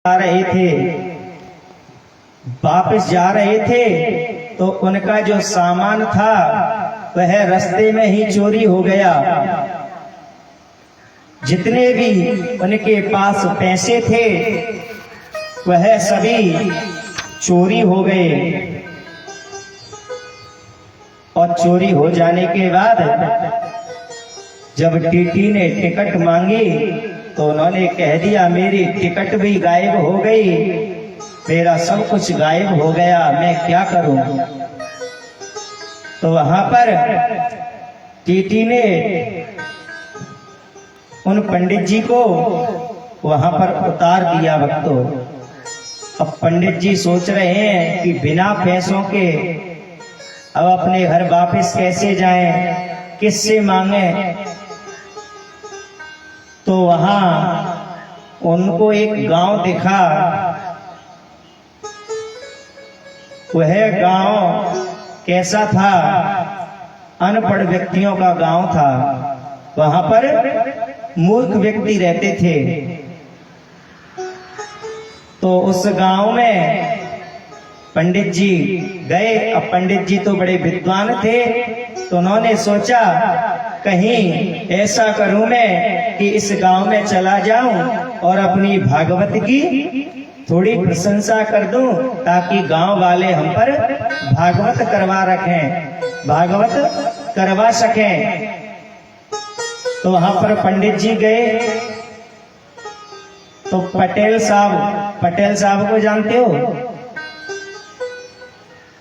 जा रहे थे, वापस जा रहे थे तो उनका जो सामान था वह रास्ते में ही चोरी हो गया। जितने भी उनके पास पैसे थे वह सभी चोरी हो गए। और चोरी हो जाने के बाद जब टीटी ने टिकट मांगी तो उन्होंने कह दिया मेरी टिकट भी गायब हो गई, मेरा सब कुछ गायब हो गया, मैं क्या करूं। तो वहां पर टीटी ने उन पंडित जी को वहां पर उतार दिया भक्तों। अब पंडित जी सोच रहे हैं कि बिना पैसों के अब अपने घर वापस कैसे जाएं, किससे मांगे। तो वहां उनको एक गांव दिखा। वह गांव कैसा था? अनपढ़ व्यक्तियों का गांव था। वहां पर मूर्ख व्यक्ति रहते थे। तो उस गांव में पंडित जी गए। अब पंडित जी तो बड़े विद्वान थे, तो उन्होंने सोचा कहीं ऐसा करूं मैं कि इस गांव में चला जाऊं और अपनी भागवत की थोड़ी प्रशंसा कर दूं ताकि गांव वाले हम पर भागवत करवा रखें, भागवत करवा सकें। तो वहां पर पंडित जी गए तो पटेल साहब को जानते हो?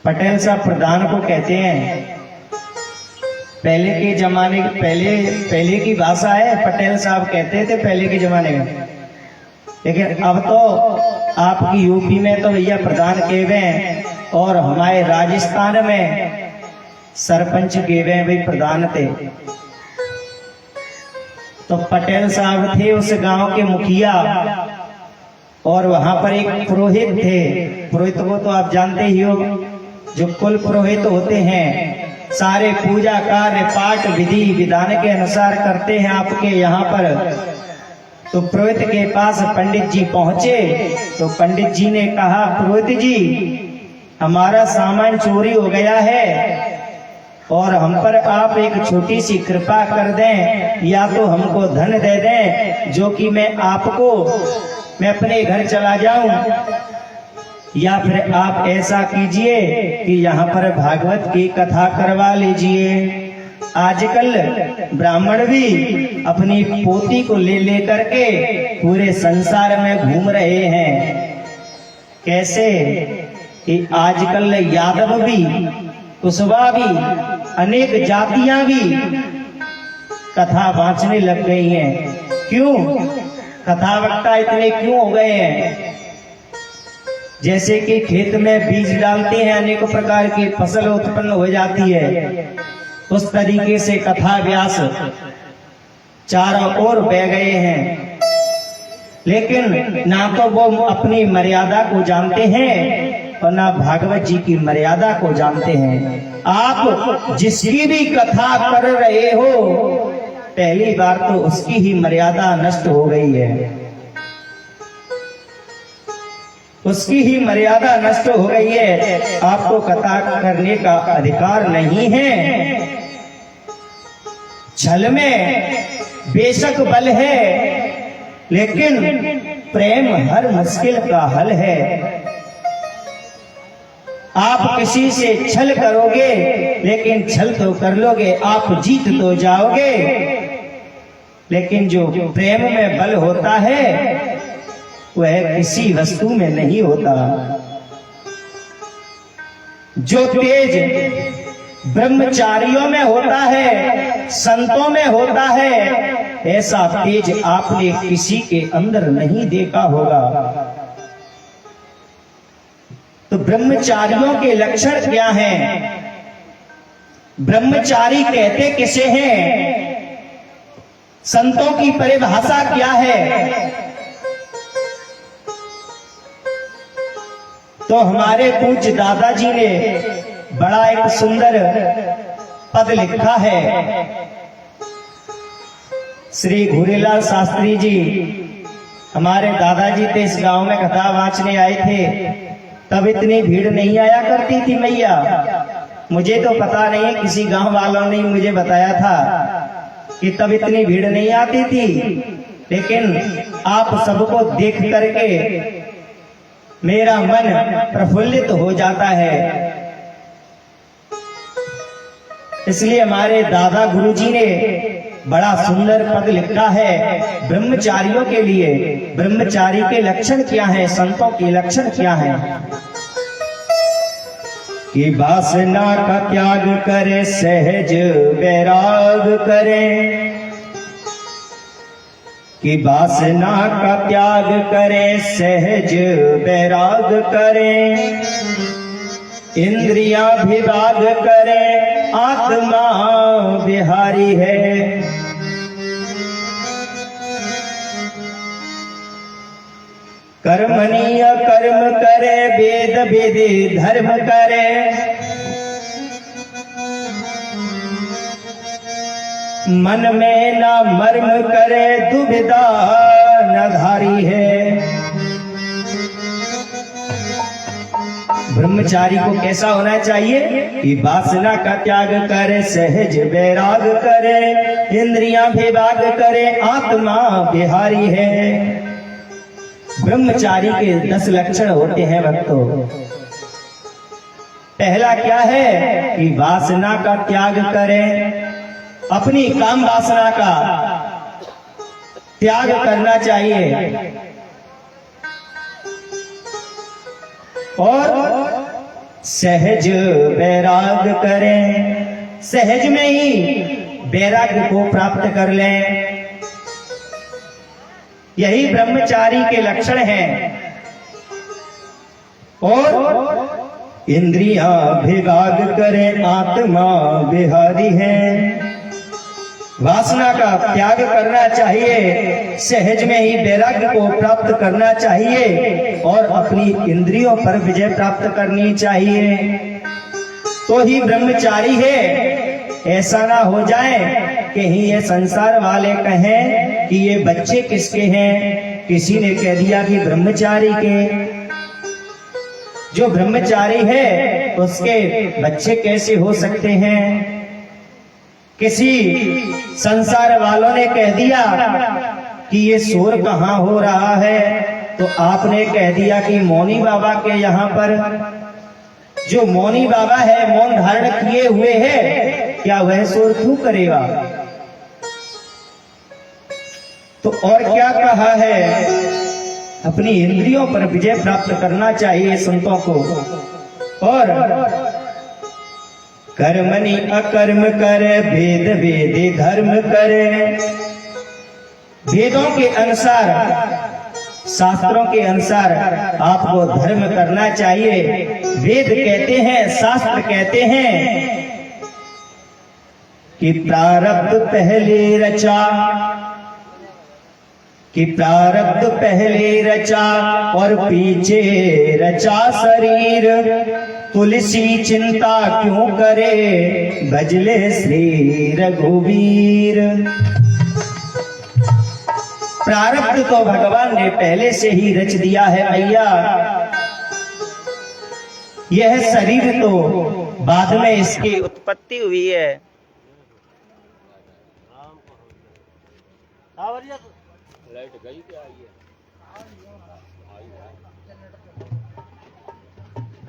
पटेल साहब प्रधान को कहते हैं। पहले के जमाने पहले की भाषा है, पटेल साहब कहते थे पहले के जमाने में। लेकिन अब तो आपकी यूपी में तो भैया प्रधान कहे हैं और हमारे राजस्थान में सरपंच कहे भाई प्रधान थे। तो पटेल साहब थे उस गांव के मुखिया और वहां पर एक पुरोहित थे। पुरोहित को तो आप जानते ही हो, जो कुल पुरोहित होते हैं, सारे पूजा कार्य पाठ विधि विधान के अनुसार करते हैं आपके यहाँ पर। तो पुरोहित के पास पंडित जी पहुंचे तो पंडित जी ने कहा पुरोहित जी हमारा सामान चोरी हो गया है और हम पर आप एक छोटी सी कृपा कर दें, या तो हमको धन दे दें जो कि मैं अपने घर चला जाऊं, या फिर आप ऐसा कीजिए कि यहाँ पर भागवत की कथा करवा लीजिए। आजकल ब्राह्मण भी अपनी पोती को ले करके पूरे संसार में घूम रहे हैं। कैसे कि आजकल यादव भी, कुशवा भी, अनेक जातियां भी कथा बांचने लग गई हैं। क्यों? कथा वक्ता इतने क्यों हो गए हैं? जैसे कि खेत में बीज डालते हैं, अनेक प्रकार की फसल उत्पन्न हो जाती है, उस तरीके से कथा व्यास चारों ओर बह गए हैं। लेकिन ना तो वो अपनी मर्यादा को जानते हैं और ना भागवत जी की मर्यादा को जानते हैं। आप जिसकी भी कथा कर रहे हो पहली बार तो उसकी ही मर्यादा नष्ट हो गई है, उसकी ही मर्यादा नष्ट हो गई है। आपको कथा करने का अधिकार नहीं है। छल में बेशक बल है, लेकिन प्रेम हर मुश्किल का हल है। आप किसी से छल करोगे लेकिन छल तो कर लोगे, आप जीत तो जाओगे, लेकिन जो प्रेम में बल होता है वह किसी वस्तु में नहीं होता। जो तेज ब्रह्मचारियों में होता है, संतों में होता है, ऐसा तेज आपने किसी के अंदर नहीं देखा होगा। तो ब्रह्मचारियों के लक्षण क्या हैं? ब्रह्मचारी कहते किसे हैं? संतों की परिभाषा क्या है? तो हमारे पूज्य दादाजी ने बड़ा एक सुंदर पद लिखा है। श्री घुरीलाल शास्त्री जी हमारे दादाजी तो इस गांव में कथा वाचने आए थे, तब इतनी भीड़ नहीं आया करती थी मैया। मुझे तो पता नहीं, किसी गांव वालों ने मुझे बताया था कि तब इतनी भीड़ नहीं आती थी, लेकिन आप सबको देख करके मेरा मन प्रफुल्लित हो जाता है। इसलिए हमारे दादा गुरुजी ने बड़ा सुंदर पद लिखा है ब्रह्मचारियों के लिए। ब्रह्मचारी के लक्षण क्या हैं, संतों के लक्षण क्या हैं? कि वासना का त्याग करे, सहज वैराग करे। कि वासना का त्याग करे, सहज वैराग करे। इंद्रियां विभाग करे, आत्मा बिहारी है। कर्मणीय कर्म करे, वेद विधि धर्म करे। मन में ना मर्म करे, दुविधा न धारी है। ब्रह्मचारी को कैसा होना चाहिए? कि वासना का त्याग करे, सहज वैराग करे। इंद्रियां विभाग करे, आत्मा बिहारी है। ब्रह्मचारी के 10 लक्षण होते हैं भक्तों। पहला क्या है? कि वासना का त्याग करें, अपनी काम वासना का त्याग करना चाहिए। और सहज वैराग करें, सहज में ही वैराग्य को प्राप्त कर लें। यही ब्रह्मचारी के लक्षण हैं। और इंद्रियां विभाग करें, आत्मा बिहारी है। वासना का त्याग करना चाहिए, सहज में ही वैराग्य को प्राप्त करना चाहिए और अपनी इंद्रियों पर विजय प्राप्त करनी चाहिए, तो ही ब्रह्मचारी है। ऐसा ना हो जाए कहीं ये संसार वाले कहें कि ये बच्चे किसके हैं, किसी ने कह दिया कि ब्रह्मचारी के। जो ब्रह्मचारी है उसके बच्चे कैसे हो सकते हैं? किसी संसार वालों ने कह दिया कि ये शोर कहाँ हो रहा है, तो आपने कह दिया कि मौनी बाबा के यहाँ पर जो मौनी बाबा है, मौन धारण किए हुए है, क्या वह शोर क्यों करेगा? तो और क्या कहा है? अपनी इंद्रियों पर विजय प्राप्त करना चाहिए संतों को। और कर्मणि अकर्म करे, वेद वेदे धर्म करे। वेदों के अनुसार, शास्त्रों के अनुसार आपको धर्म करना चाहिए। वेद कहते हैं, शास्त्र कहते हैं कि प्रारब्ध पहले रचा, कि प्रारब्ध पहले रचा और पीछे रचा शरीर। तुलसी चिंता क्यों करे, भजले श्री रघुवीर। प्रारब्ध तो भगवान ने पहले से ही रच दिया है मैया। यह शरीर तो बाद में इसकी उत्पत्ति हुई है। लाइट गई क्या?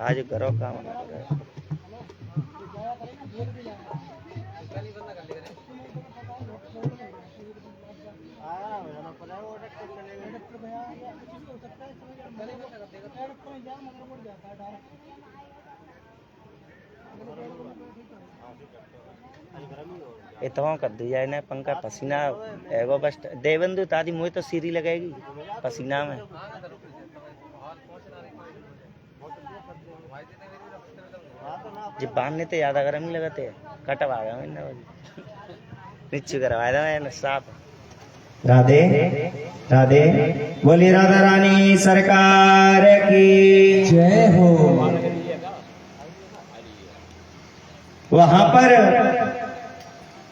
आज करो काम। इतना कर दिया इन्हें पंखा पसीना एगो बस देवंदु तादी मुझे तो सीरी लगेगी पसीना में। जब बांधने तो ज्यादा गर्म नहीं लगाते, कटवा गया मैंने नीचे करवाया था मैंने साफ। राधे राधे, बोली राधा रानी सरकार की जय हो। वहां पर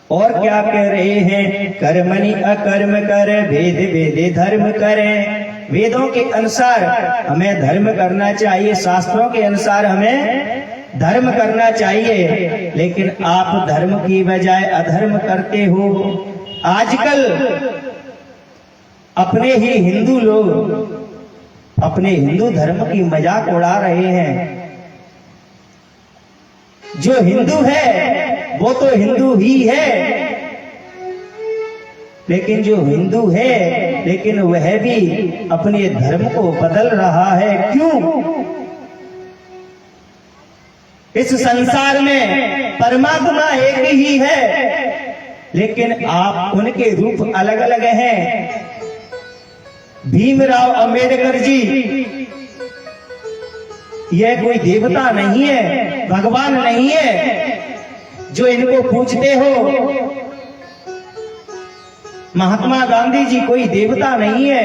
और क्या कह रहे हैं, कर्मणि अकर्म कर वेद वेदे धर्म करें। वेदों के अनुसार हमें धर्म करना चाहिए, शास्त्रों के अनुसार हमें धर्म करना चाहिए, लेकिन आप धर्म की बजाय अधर्म करते हो। आजकल अपने ही हिंदू लोग अपने हिंदू धर्म की मजाक उड़ा रहे हैं। जो हिंदू है वो तो हिंदू ही है, लेकिन जो हिंदू है लेकिन वह भी अपने धर्म को बदल रहा है। क्यों? इस संसार में परमात्मा एक ही है, लेकिन आप उनके रूप अलग अलग हैं। भीमराव अंबेडकर जी यह कोई देवता नहीं है, भगवान नहीं है जो इनको पूजते हो। महात्मा गांधी जी कोई देवता नहीं है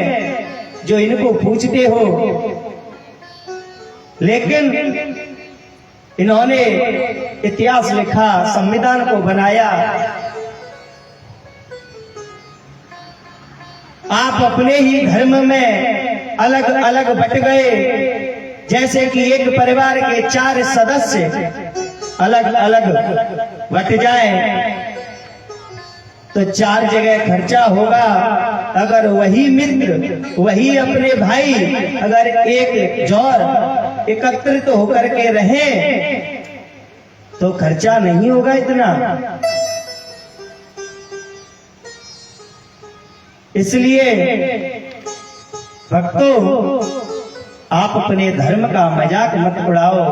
जो इनको पूजते हो, लेकिन इन्होंने इतिहास लिखा, संविधान को बनाया। आप अपने ही धर्म में अलग अलग बट गए। जैसे कि एक परिवार के 4 सदस्य अलग अलग बट जाए तो 4 जगह खर्चा होगा। अगर वही मित्र, वही अपने भाई अगर एक जोर एकत्रित होकर के रहे तो खर्चा नहीं होगा इतना। इसलिए भक्तों, आप अपने धर्म का मजाक मत उड़ाओ।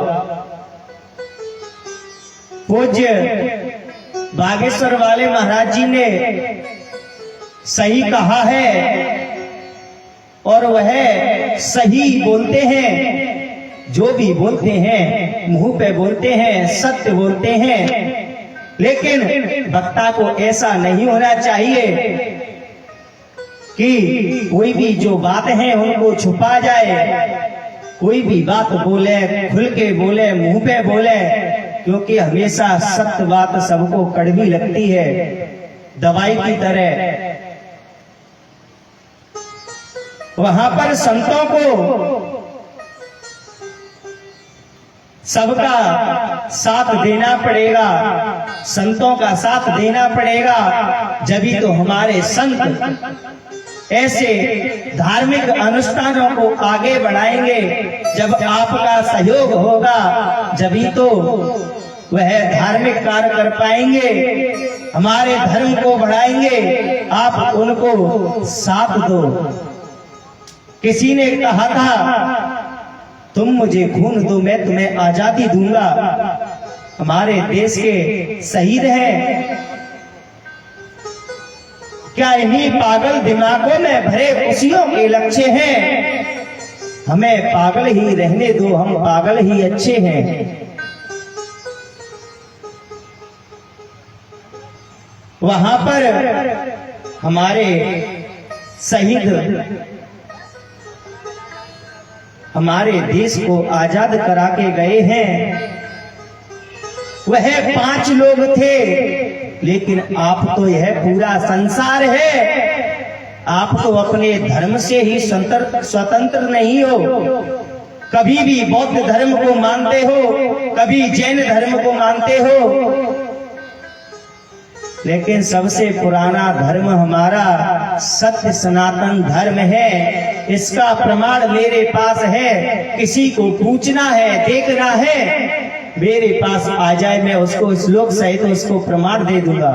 पूज्य बागेश्वर वाले महाराज जी ने सही कहा है और वह सही बोलते हैं। जो भी बोलते हैं मुंह पे बोलते हैं, सत्य बोलते हैं, लेकिन वक्ता को ऐसा नहीं होना चाहिए कि कोई भी जो बात है उनको छुपा जाए। कोई भी बात बोले, खुल के बोले, मुंह पे बोले, क्योंकि हमेशा सत्य बात सबको कड़वी लगती है, दवाई की तरह। वहां पर संतों को सबका साथ देना पड़ेगा, संतों का साथ देना पड़ेगा, जभी तो हमारे संत ऐसे धार्मिक अनुष्ठानों को आगे बढ़ाएंगे। जब आपका सहयोग होगा जभी तो वह धार्मिक कार्य कर पाएंगे, हमारे धर्म को बढ़ाएंगे। आप उनको साथ दो। किसी ने कहा था, तुम मुझे खून दो मैं तुम्हें आजादी दूंगा। हमारे देश के शहीद हैं, क्या इन्हीं पागल दिमागों में भरे खुशियों के लक्ष्य हैं? हमें पागल ही रहने दो, हम पागल ही अच्छे हैं। वहां पर हमारे शहीद हमारे देश को आजाद करा के गए हैं। वह 5 लोग थे, लेकिन आप तो यह पूरा संसार है। आप तो अपने धर्म से ही स्वतंत्र नहीं हो। कभी भी बौद्ध धर्म को मानते हो, कभी जैन धर्म को मानते हो, लेकिन सबसे पुराना धर्म हमारा सत्य सनातन धर्म है। इसका प्रमाण मेरे पास है। किसी को पूछना है, देखना है, मेरे पास आ जाए, मैं उसको श्लोक सहित उसको प्रमाण दे दूंगा।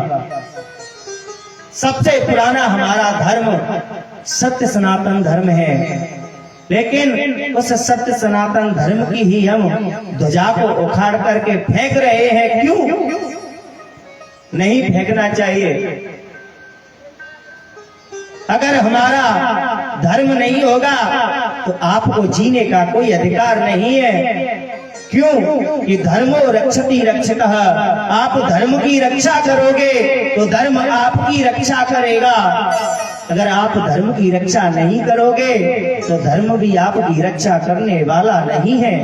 सबसे पुराना हमारा धर्म सत्य सनातन धर्म है, लेकिन उस सत्य सनातन धर्म की ही हम ध्वजा को उखाड़ करके फेंक रहे हैं। क्यों नहीं फेंकना चाहिए? अगर हमारा धर्म नहीं होगा तो आपको जीने का कोई अधिकार नहीं है। क्यों कि धर्मो रक्षति रक्षितः। आप धर्म की रक्षा करोगे तो धर्म आपकी रक्षा करेगा। अगर आप धर्म की रक्षा नहीं करोगे तो धर्म भी आपकी रक्षा करने वाला नहीं है।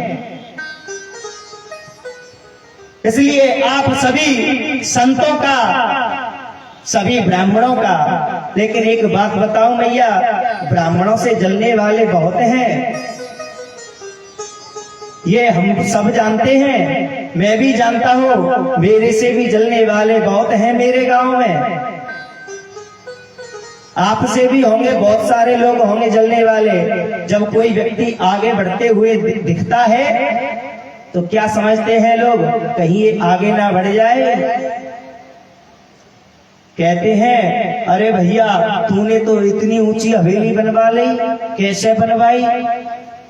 इसलिए आप सभी संतों का सभी ब्राह्मणों का। लेकिन एक बात बताऊं मैया, ब्राह्मणों से जलने वाले बहुत हैं, ये हम सब जानते हैं, मैं भी जानता हूं, मेरे से भी जलने वाले बहुत हैं मेरे गांव में। आपसे भी होंगे, बहुत सारे लोग होंगे जलने वाले। जब कोई व्यक्ति आगे बढ़ते हुए दिखता है तो क्या समझते हैं लोग, कहीं ये आगे ना बढ़ जाए। कहते हैं अरे भैया तूने तो इतनी ऊंची हवेली बनवा ली, कैसे बनवाई।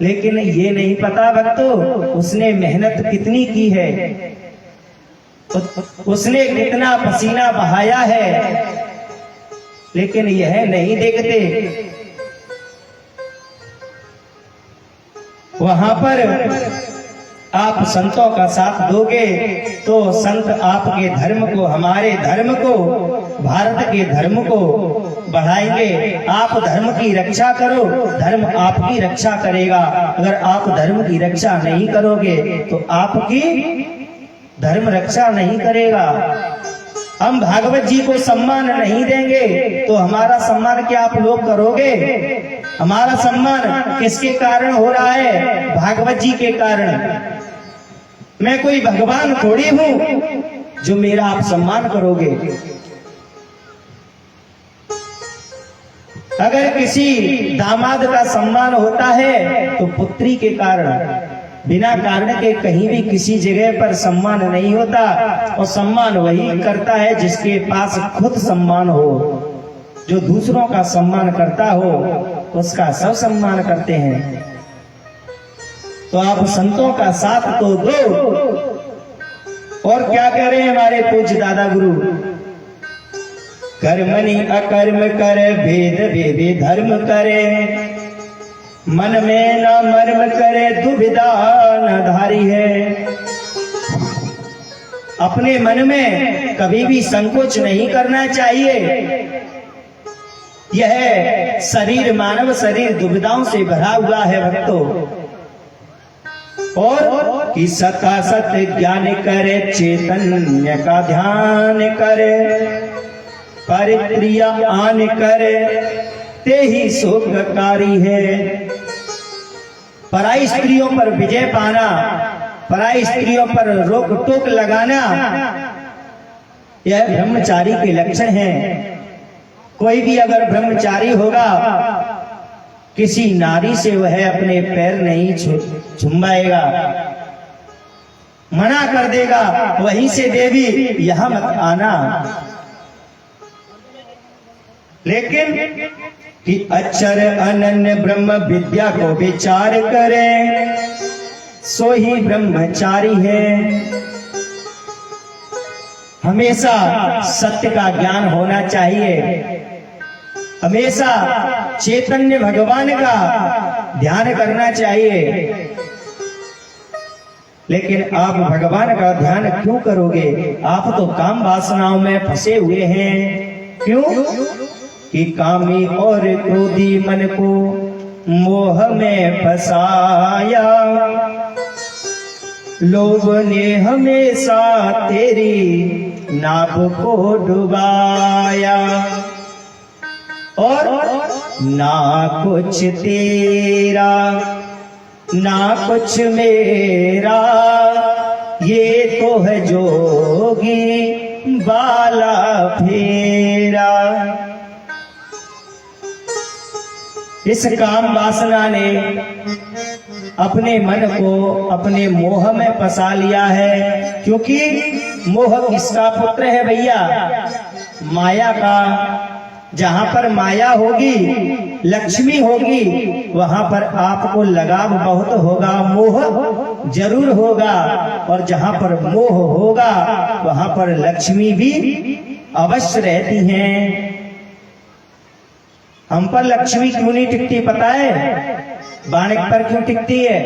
लेकिन ये नहीं पता भक्तों, उसने मेहनत कितनी की है, उसने कितना पसीना बहाया है, लेकिन यह नहीं देखते। वहां पर आप संतों का साथ दोगे तो संत आपके धर्म को, हमारे धर्म को, भारत के धर्म को बढ़ाएंगे। आप धर्म की रक्षा करो, धर्म आपकी रक्षा करेगा। अगर आप धर्म की रक्षा नहीं करोगे तो आपकी धर्म रक्षा नहीं करेगा। हम भागवत जी को सम्मान नहीं देंगे तो हमारा सम्मान क्या आप लोग करोगे। हमारा सम्मान किसके कारण हो रहा है, भागवत जी के कारण। मैं कोई भगवान थोड़ी हूं जो मेरा आप सम्मान करोगे। अगर किसी दामाद का सम्मान होता है तो पुत्री के कारण, बिना कारण के कहीं भी किसी जगह पर सम्मान नहीं होता। और सम्मान वही करता है जिसके पास खुद सम्मान हो। जो दूसरों का सम्मान करता हो उसका सब सम्मान करते हैं। तो आप संतों का साथ तो दो। और क्या कह रहे हैं हमारे पूज्य दादा गुरु, कर्मणि अकर्म करे, भेद भेदे धर्म करे, मन में न मर्म करे, दुविधा न धारी है। अपने मन में कभी भी संकोच नहीं करना चाहिए। यह शरीर, मानव शरीर दुविधाओं से भरा हुआ है भक्तों। और कि सता सत ज्ञान करे, चैतन्य का ध्यान करे, परिक्रिया आन करे, ते ही सुखकारी है। पराई स्त्रियों पर विजय पाना, पराई स्त्रियों पर रोक टोक लगाना, यह ब्रह्मचारी के लक्षण हैं। कोई भी अगर ब्रह्मचारी होगा, किसी नारी से वह अपने पैर नहीं झुम्बाएगा, मना कर देगा, वहीं से देवी यहां मत आना। लेकिन कि अक्षर अनन्य ब्रह्म विद्या को विचार करे, सो ही ब्रह्मचारी है। हमेशा सत्य का ज्ञान होना चाहिए, हमेशा चैतन्य भगवान का ध्यान करना चाहिए। लेकिन आप भगवान का ध्यान क्यों करोगे, आप तो काम वासनाओं में फंसे हुए हैं। क्यों कि कामी और क्रोधी मन को मोह में फसाया, लोभ ने हमेशा तेरी नाव को डुबाया। और ना कुछ तेरा ना कुछ मेरा, ये तो है जोगी बाला फेरा। इस काम वासना ने अपने मन को अपने मोह में फंसा लिया है। क्योंकि मोह किसका पुत्र है भैया, माया का। जहां पर माया होगी, लक्ष्मी होगी, वहां पर आपको लगाव बहुत होगा, मोह जरूर होगा। और जहां पर मोह होगा वहां पर लक्ष्मी भी अवश्य रहती हैं। हम पर लक्ष्मी क्यों नहीं टिकती पता है, बाणक पर क्यों टिकती है?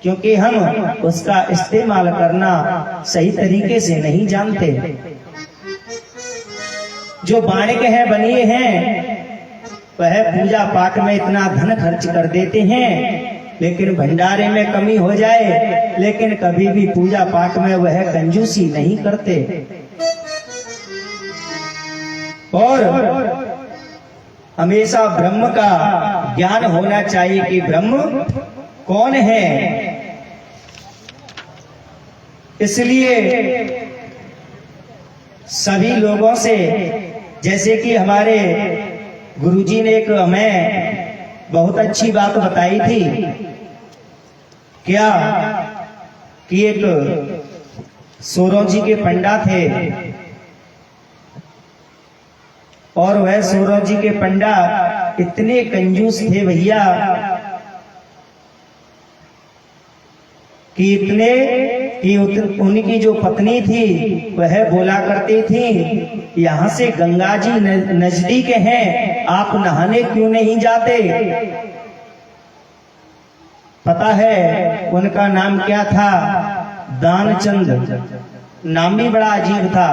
क्योंकि हम उसका इस्तेमाल करना सही तरीके से नहीं जानते। जो बाणक हैं, बनिए हैं, वह पूजा पाठ में इतना धन खर्च कर देते हैं, लेकिन भंडारे में कमी हो जाए, लेकिन कभी भी पूजा पाठ में वह कंजूसी नहीं करते। और हमेशा ब्रह्म का ज्ञान होना चाहिए कि ब्रह्म कौन है। इसलिए सभी लोगों से, जैसे कि हमारे गुरुजी ने एक हमें बहुत अच्छी बात बताई थी, क्या कि एक सोरों जी के पंडा थे और वह सोरों जी के पंडा इतने कंजूस थे भैया कि इतने कि उनकी जो पत्नी थी वह बोला करती थी, यहाँ से गंगा जी नजदीक हैं, आप नहाने क्यों नहीं जाते। पता है उनका नाम क्या था? दानचंद। नाम भी बड़ा अजीब था,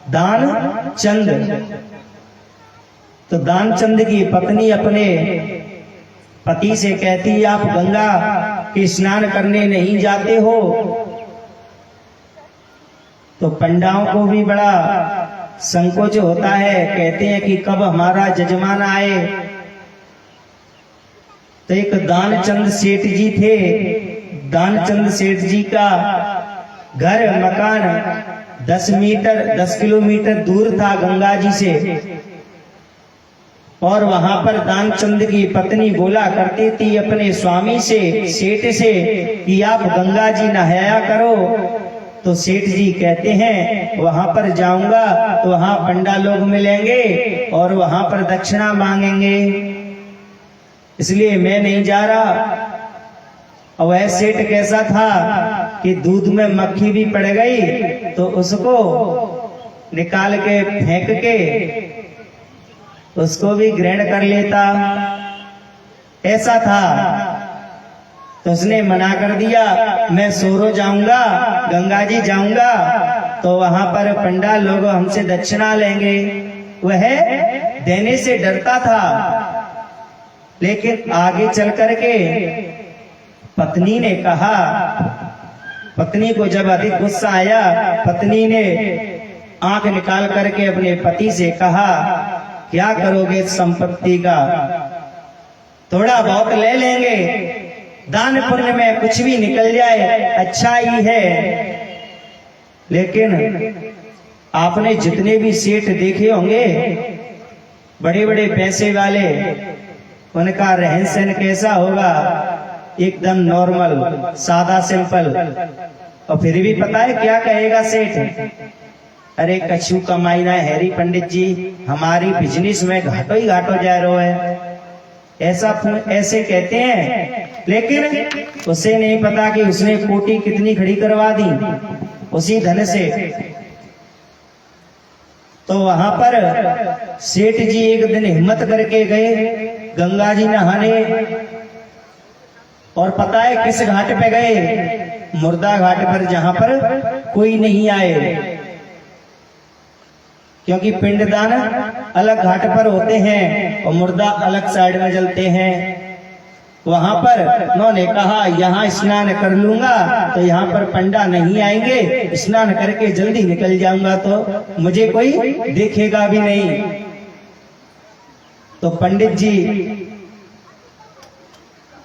दानचंद। तो दानचंद की पत्नी अपने पति से कहती, आप गंगा के स्नान करने नहीं जाते हो। तो पंडाओं को भी बड़ा संकोच होता है, कहते हैं कि कब हमारा जजमान आए। तो एक दानचंद सेठ जी थे। दानचंद सेठ जी का घर मकान 10 किलोमीटर दूर था गंगा जी से। और वहां पर दानचंद की पत्नी बोला करती थी अपने स्वामी से, सेठ से, कि आप गंगा जी नहाया करो। तो सेठ जी कहते हैं वहां पर जाऊंगा तो वहां पंडा लोग मिलेंगे और वहां पर दक्षिणा मांगेंगे, इसलिए मैं नहीं जा रहा। और वह सेठ कैसा था कि दूध में मक्खी भी पड़ गई तो उसको निकाल के फेंक के उसको भी ग्रहण कर लेता, ऐसा था। तो उसने मना कर दिया, मैं सोरो जाऊंगा, गंगा जी जाऊंगा तो वहां पर पंडा लोग हमसे दक्षिणा लेंगे। वह देने से डरता था। लेकिन आगे चल करके पत्नी ने कहा, पत्नी को जब अधिक गुस्सा आया, पत्नी ने आंख निकाल करके अपने पति से कहा, क्या करोगे संपत्ति का? थोड़ा बहुत ले लेंगे, दान पुण्य में कुछ भी निकल जाए अच्छा ही है। लेकिन आपने जितने भी सेठ देखे होंगे बड़े बड़े पैसे वाले, उनका रहन सहन कैसा होगा? एकदम नॉर्मल, सादा, सिंपल। और फिर भी पता है क्या कहेगा सेठ? अरे कछु कमाई ना हैरी पंडित जी, हमारी बिजनेस में घाटो ही घाटो जा रहा है, ऐसे कहते हैं। लेकिन उसे नहीं पता कि उसने कोटी कितनी खड़ी करवा दी उसी धन से। तो वहां पर सेठ जी एक दिन हिम्मत करके गए गंगा जी नहाने। और पता है किस घाट पे गए? मुर्दा घाट पर, जहां पर कोई नहीं आए, क्योंकि पिंडदान अलग घाट पर होते हैं और मुर्दा अलग साइड में जलते हैं। वहां पर उन्होंने कहा यहाँ स्नान कर लूंगा तो यहाँ पर पंडा नहीं आएंगे, स्नान करके जल्दी निकल जाऊंगा तो मुझे कोई देखेगा भी नहीं। तो पंडित जी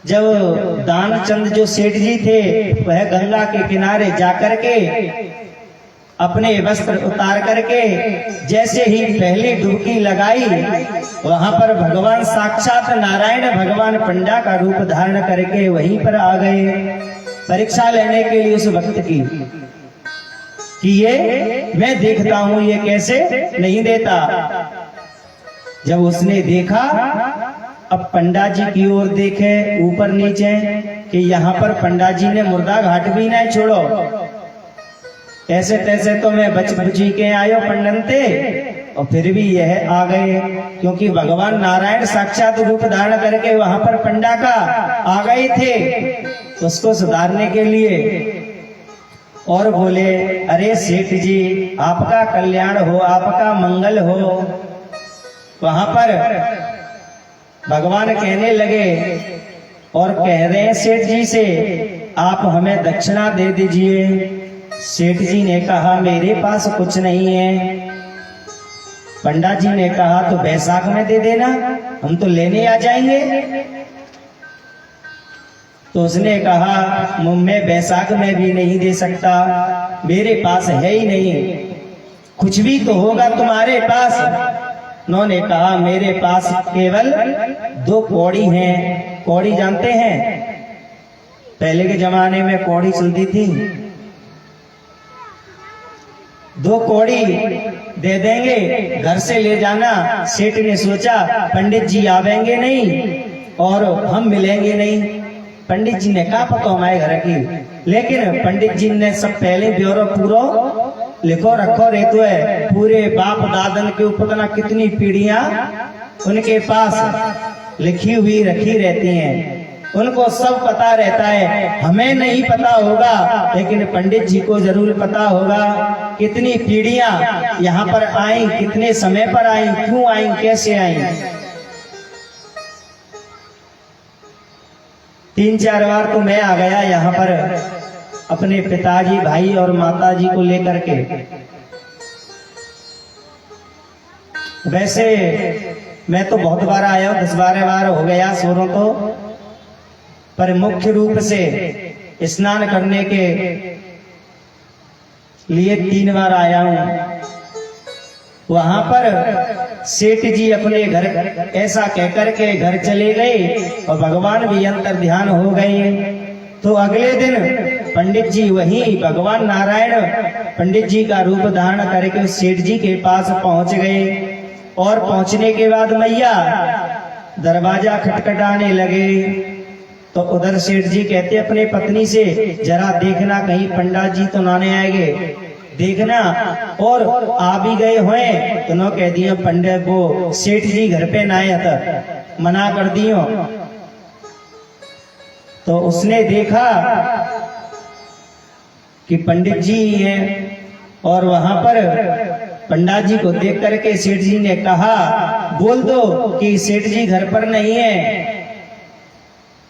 जब दानचंद जो सेठ जी थे वह गंगा के किनारे जाकर के अपने वस्त्र उतार करके जैसे ही पहली डुबकी लगाई, वहां पर भगवान साक्षात नारायण भगवान पंडा का रूप धारण करके वहीं पर आ गए परीक्षा लेने के लिए उस भक्त की, कि ये मैं देखता हूं ये कैसे नहीं देता। जब उसने देखा, अब पंडा जी की ओर देखे ऊपर नीचे कि यहाँ पर पंडा जी ने मुर्दा घाट भी नहीं छोड़ो, ऐसे तैसे तो मैं बच बुची के आयो पंडनते, और फिर भी यह आ गए, क्योंकि भगवान नारायण साक्षात रूप धारण करके वहां पर पंडा का आ गए थे उसको सुधारने के लिए। और बोले, अरे सेठ जी आपका कल्याण हो, आपका मंगल हो। वहां पर भगवान कहने लगे और कह रहे हैं सेठ जी से, आप हमें दक्षिणा दे दीजिए। सेठ जी ने कहा, मेरे पास कुछ नहीं है, पंडा जी ने कहा तो बैसाख में दे देना, हम तो लेने आ जाएंगे। तो उसने कहा मैं बैसाख में भी नहीं दे सकता, मेरे पास है ही नहीं, कुछ भी तो होगा तुम्हारे पास। उन्होंने कहा मेरे पास केवल 2 कौड़ी हैं। कौड़ी जानते हैं? पहले के जमाने में कौड़ी चलती थी। 2 कौड़ी दे देंगे, घर से ले जाना। सेठ ने सोचा पंडित जी आवेंगे नहीं और हम मिलेंगे नहीं। पंडित जी ने कहा पता हमारे घर की, लेकिन पंडित जी ने सब पहले ब्यौरा पूरा लिखो रखो रहते है। पूरे बाप दादन के ऊपर कितनी पीढ़ियां उनके पास लिखी हुई रखी रहती हैं, उनको सब पता रहता है। हमें नहीं पता होगा, लेकिन पंडित जी को जरूर पता होगा कितनी पीढ़ियां यहाँ पर आई, कितने समय पर आई, क्यों आई, कैसे आई। 3-4 बार तो मैं आ गया यहाँ पर अपने पिताजी, भाई और माताजी को लेकर के। वैसे मैं तो बहुत बार आया हूँ, 10-12 बार हो गया सोरों तो, पर मुख्य रूप से स्नान करने के लिए 3 बार आया हूँ। वहां पर सेठ जी अपने घर ऐसा कहकर के घर चले गए और भगवान भी अंतर ध्यान हो गए। तो अगले दिन पंडित जी वही भगवान नारायण पंडित जी का रूप धारण करके उस सेठ जी के पास पहुंच गए। और पहुंचने के बाद मैया दरवाजा खटखटाने लगे। तो उधर सेठ जी कहते अपने पत्नी से जरा देखना कहीं पंडित जी तो नाने आएंगे, देखना। और आ भी गए हुए तो नो कह दियो पंडित वो सेठ जी घर पे ना आए, तो मना कर दियो। तो उसने देखा कि पंडित जी हैं और वहां पर पंडित जी को देख करके सेठ जी ने कहा बोल दो कि सेठ जी घर पर नहीं है।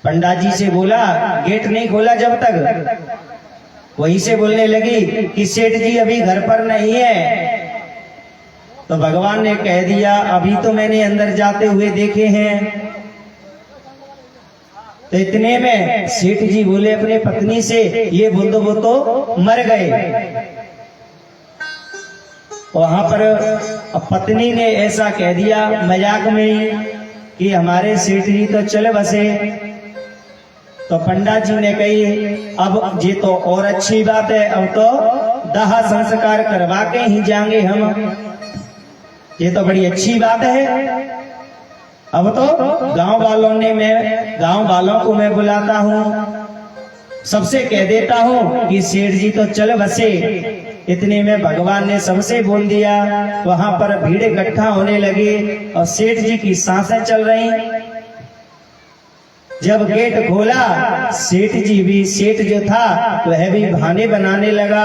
पंडित जी से बोला गेट नहीं खोला जब तक, वहीं से बोलने लगी कि सेठ जी अभी घर पर नहीं है। तो भगवान ने कह दिया अभी तो मैंने अंदर जाते हुए देखे हैं। तो इतने में सेठ जी बोले अपने पत्नी से ये बोल दो वो तो मर गए। वहां पर पत्नी ने ऐसा कह दिया मजाक में कि हमारे सेठ जी तो चले बसे। तो पंडित जी ने कही अब ये तो और अच्छी बात है, अब तो दाह संस्कार करवा के ही जाएंगे हम, ये तो बड़ी अच्छी बात है। अब तो गांव वालों को मैं बुलाता हूँ, सबसे कह देता हूँ कि सेठ जी तो चल बसे। इतने में भगवान ने सबसे बोल दिया। वहां पर भीड़ इकट्ठा होने लगी और सेठ जी की सांसें चल रही। जब गेट खोला सेठ जो था वह भी बहाने बनाने लगा।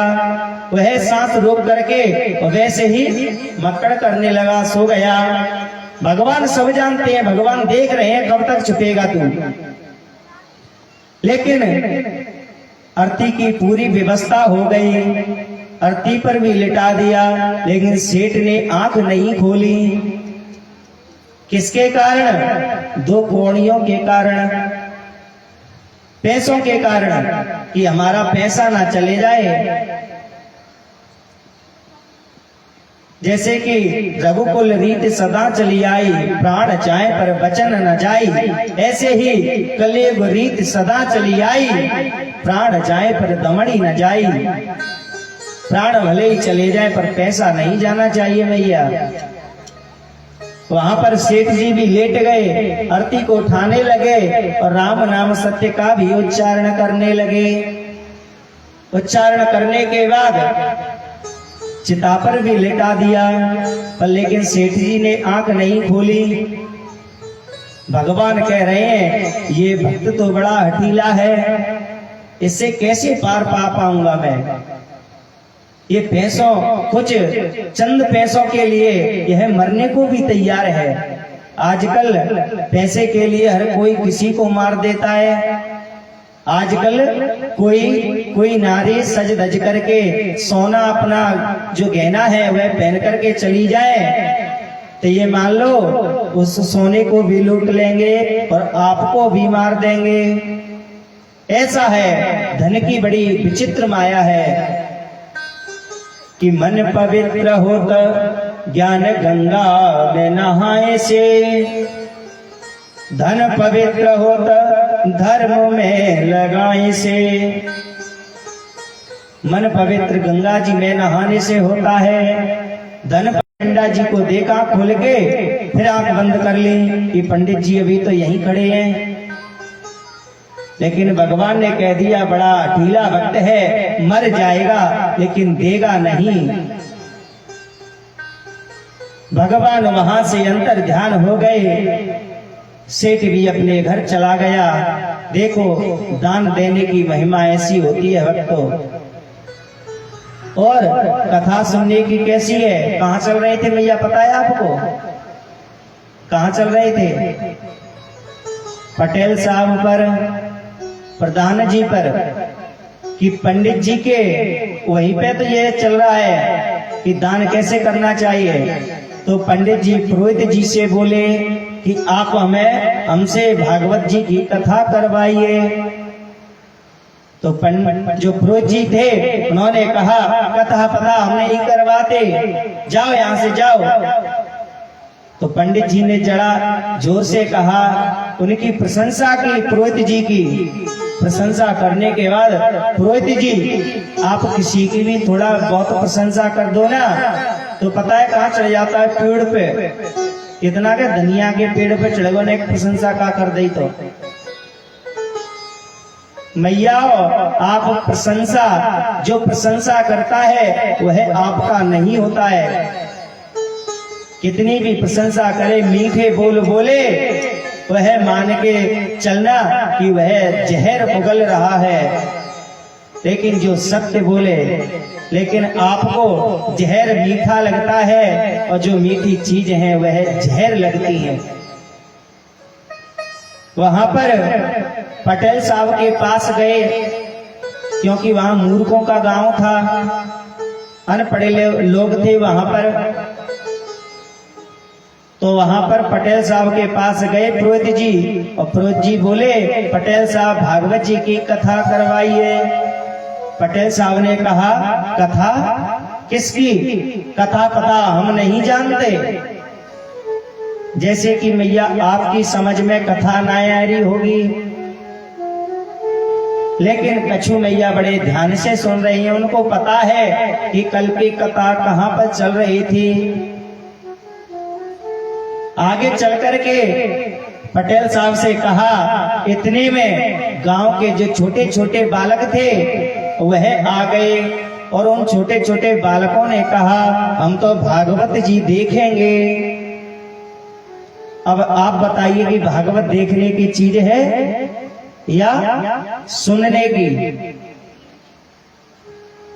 वह सांस रोक करके वैसे ही मक्कड़ करने लगा, सो गया। भगवान सब जानते हैं, भगवान देख रहे हैं कब तक छुपेगा तू। लेकिन आरती की पूरी व्यवस्था हो गई, आरती पर भी लिटा दिया, लेकिन सेठ ने आंख नहीं खोली। किसके कारण? 2 कौड़ियों के कारण, पैसों के कारण, कि हमारा पैसा ना चले जाए। जैसे कि रघुकुल रीत सदा चली आई, प्राण जाए पर वचन न जाई। ऐसे ही कलयुग रीत सदा चली आई, प्राण जाए पर दमड़ी न जाई। प्राण भले ही चले जाए पर पैसा नहीं जाना चाहिए भैया। वहां पर सेठ जी भी लेट गए, आरती को उठाने लगे और राम नाम सत्य का भी उच्चारण करने लगे। उच्चारण करने के बाद चिता पर भी लेटा दिया, पर लेकिन सेठ जी ने आंख नहीं खोली। भगवान कह रहे हैं ये भक्त तो बड़ा हठीला है, इससे कैसे पार पा पाऊंगा मैं। ये पैसों, कुछ चंद पैसों के लिए यह मरने को भी तैयार है। आजकल पैसे के लिए हर कोई किसी को मार देता है। आजकल कोई नारी सज धज करके सोना अपना जो गहना है वह पहन करके चली जाए तो ये मान लो उस सोने को भी लूट लेंगे और आपको भी मार देंगे। ऐसा है, धन की बड़ी विचित्र माया है कि मन पवित्र होता ज्ञान गंगा में नहाए से, धन पवित्र होता धर्म में लगाए से। मन पवित्र गंगा जी में नहाने से होता है। धन पंडा जी को देखा खोल के, फिर आंख बंद कर ली कि पंडित जी अभी तो यहीं खड़े हैं। लेकिन भगवान ने कह दिया बड़ा ढीला भक्त है, मर जाएगा लेकिन देगा नहीं। भगवान वहां से अंतर ध्यान हो गए। सेठ भी अपने घर चला गया। देखो, दान देने की महिमा ऐसी होती है भक्तों। और कथा सुनने की कैसी है। कहाँ चल रहे थे भैया, पता है आपको? कहाँ चल रहे थे? पटेल साहब पर, प्रधान जी पर, कि पंडित जी के वहीं पे तो ये चल रहा है कि दान कैसे करना चाहिए। तो पंडित जी पुरोहित जी से बोले कि आप हमसे भागवत जी की कथा करवाइए। तो जो पुरोहित जी थे उन्होंने कहा कथा पता हम नहीं करवाते, जाओ यहाँ से जाओ। तो पंडित जी ने जरा जोर से कहा, उनकी प्रशंसा की, पुरोहित जी की प्रशंसा करने के बाद, पुरोहित जी आप किसी की भी थोड़ा बहुत प्रशंसा कर दो ना तो पता है कहाँ चढ़ जाता है, पेड़ पे। इतना के धनिया के पेड़ पे चढ़ गो ने प्रशंसा का कर दी। तो मैया आप प्रशंसा, जो प्रशंसा करता है वह आपका नहीं होता है। कितनी भी प्रशंसा करे, मीठे बोल बोले, वह मान के चलना कि वह जहर उगल रहा है। लेकिन जो सत्य बोले, लेकिन आपको जहर मीठा लगता है और जो मीठी चीज है वह जहर लगती है। वहां पर पटेल साहब के पास गए, क्योंकि वहां मूर्खों का गांव था, अनपढ़े लोग थे वहां पर। तो वहां पर पटेल साहब के पास गए पुरोहित जी, और पुरोहित जी बोले पटेल साहब भागवत जी की कथा करवाइए। पटेल साहब ने कहा कथा किसकी? कथा पता हम नहीं जानते। जैसे कि मैया आपकी समझ में कथा ना आ रही होगी, लेकिन कछु मैया बड़े ध्यान से सुन रही हैं। उनको पता है कि कल की कथा कहाँ पर चल रही थी। आगे चल करके पटेल साहब से कहा, इतने में गांव के जो छोटे छोटे बालक थे वह आ गए, और उन छोटे छोटे बालकों ने कहा हम तो भागवत जी देखेंगे। अब आप बताइए कि भागवत देखने की चीज है या सुनने की?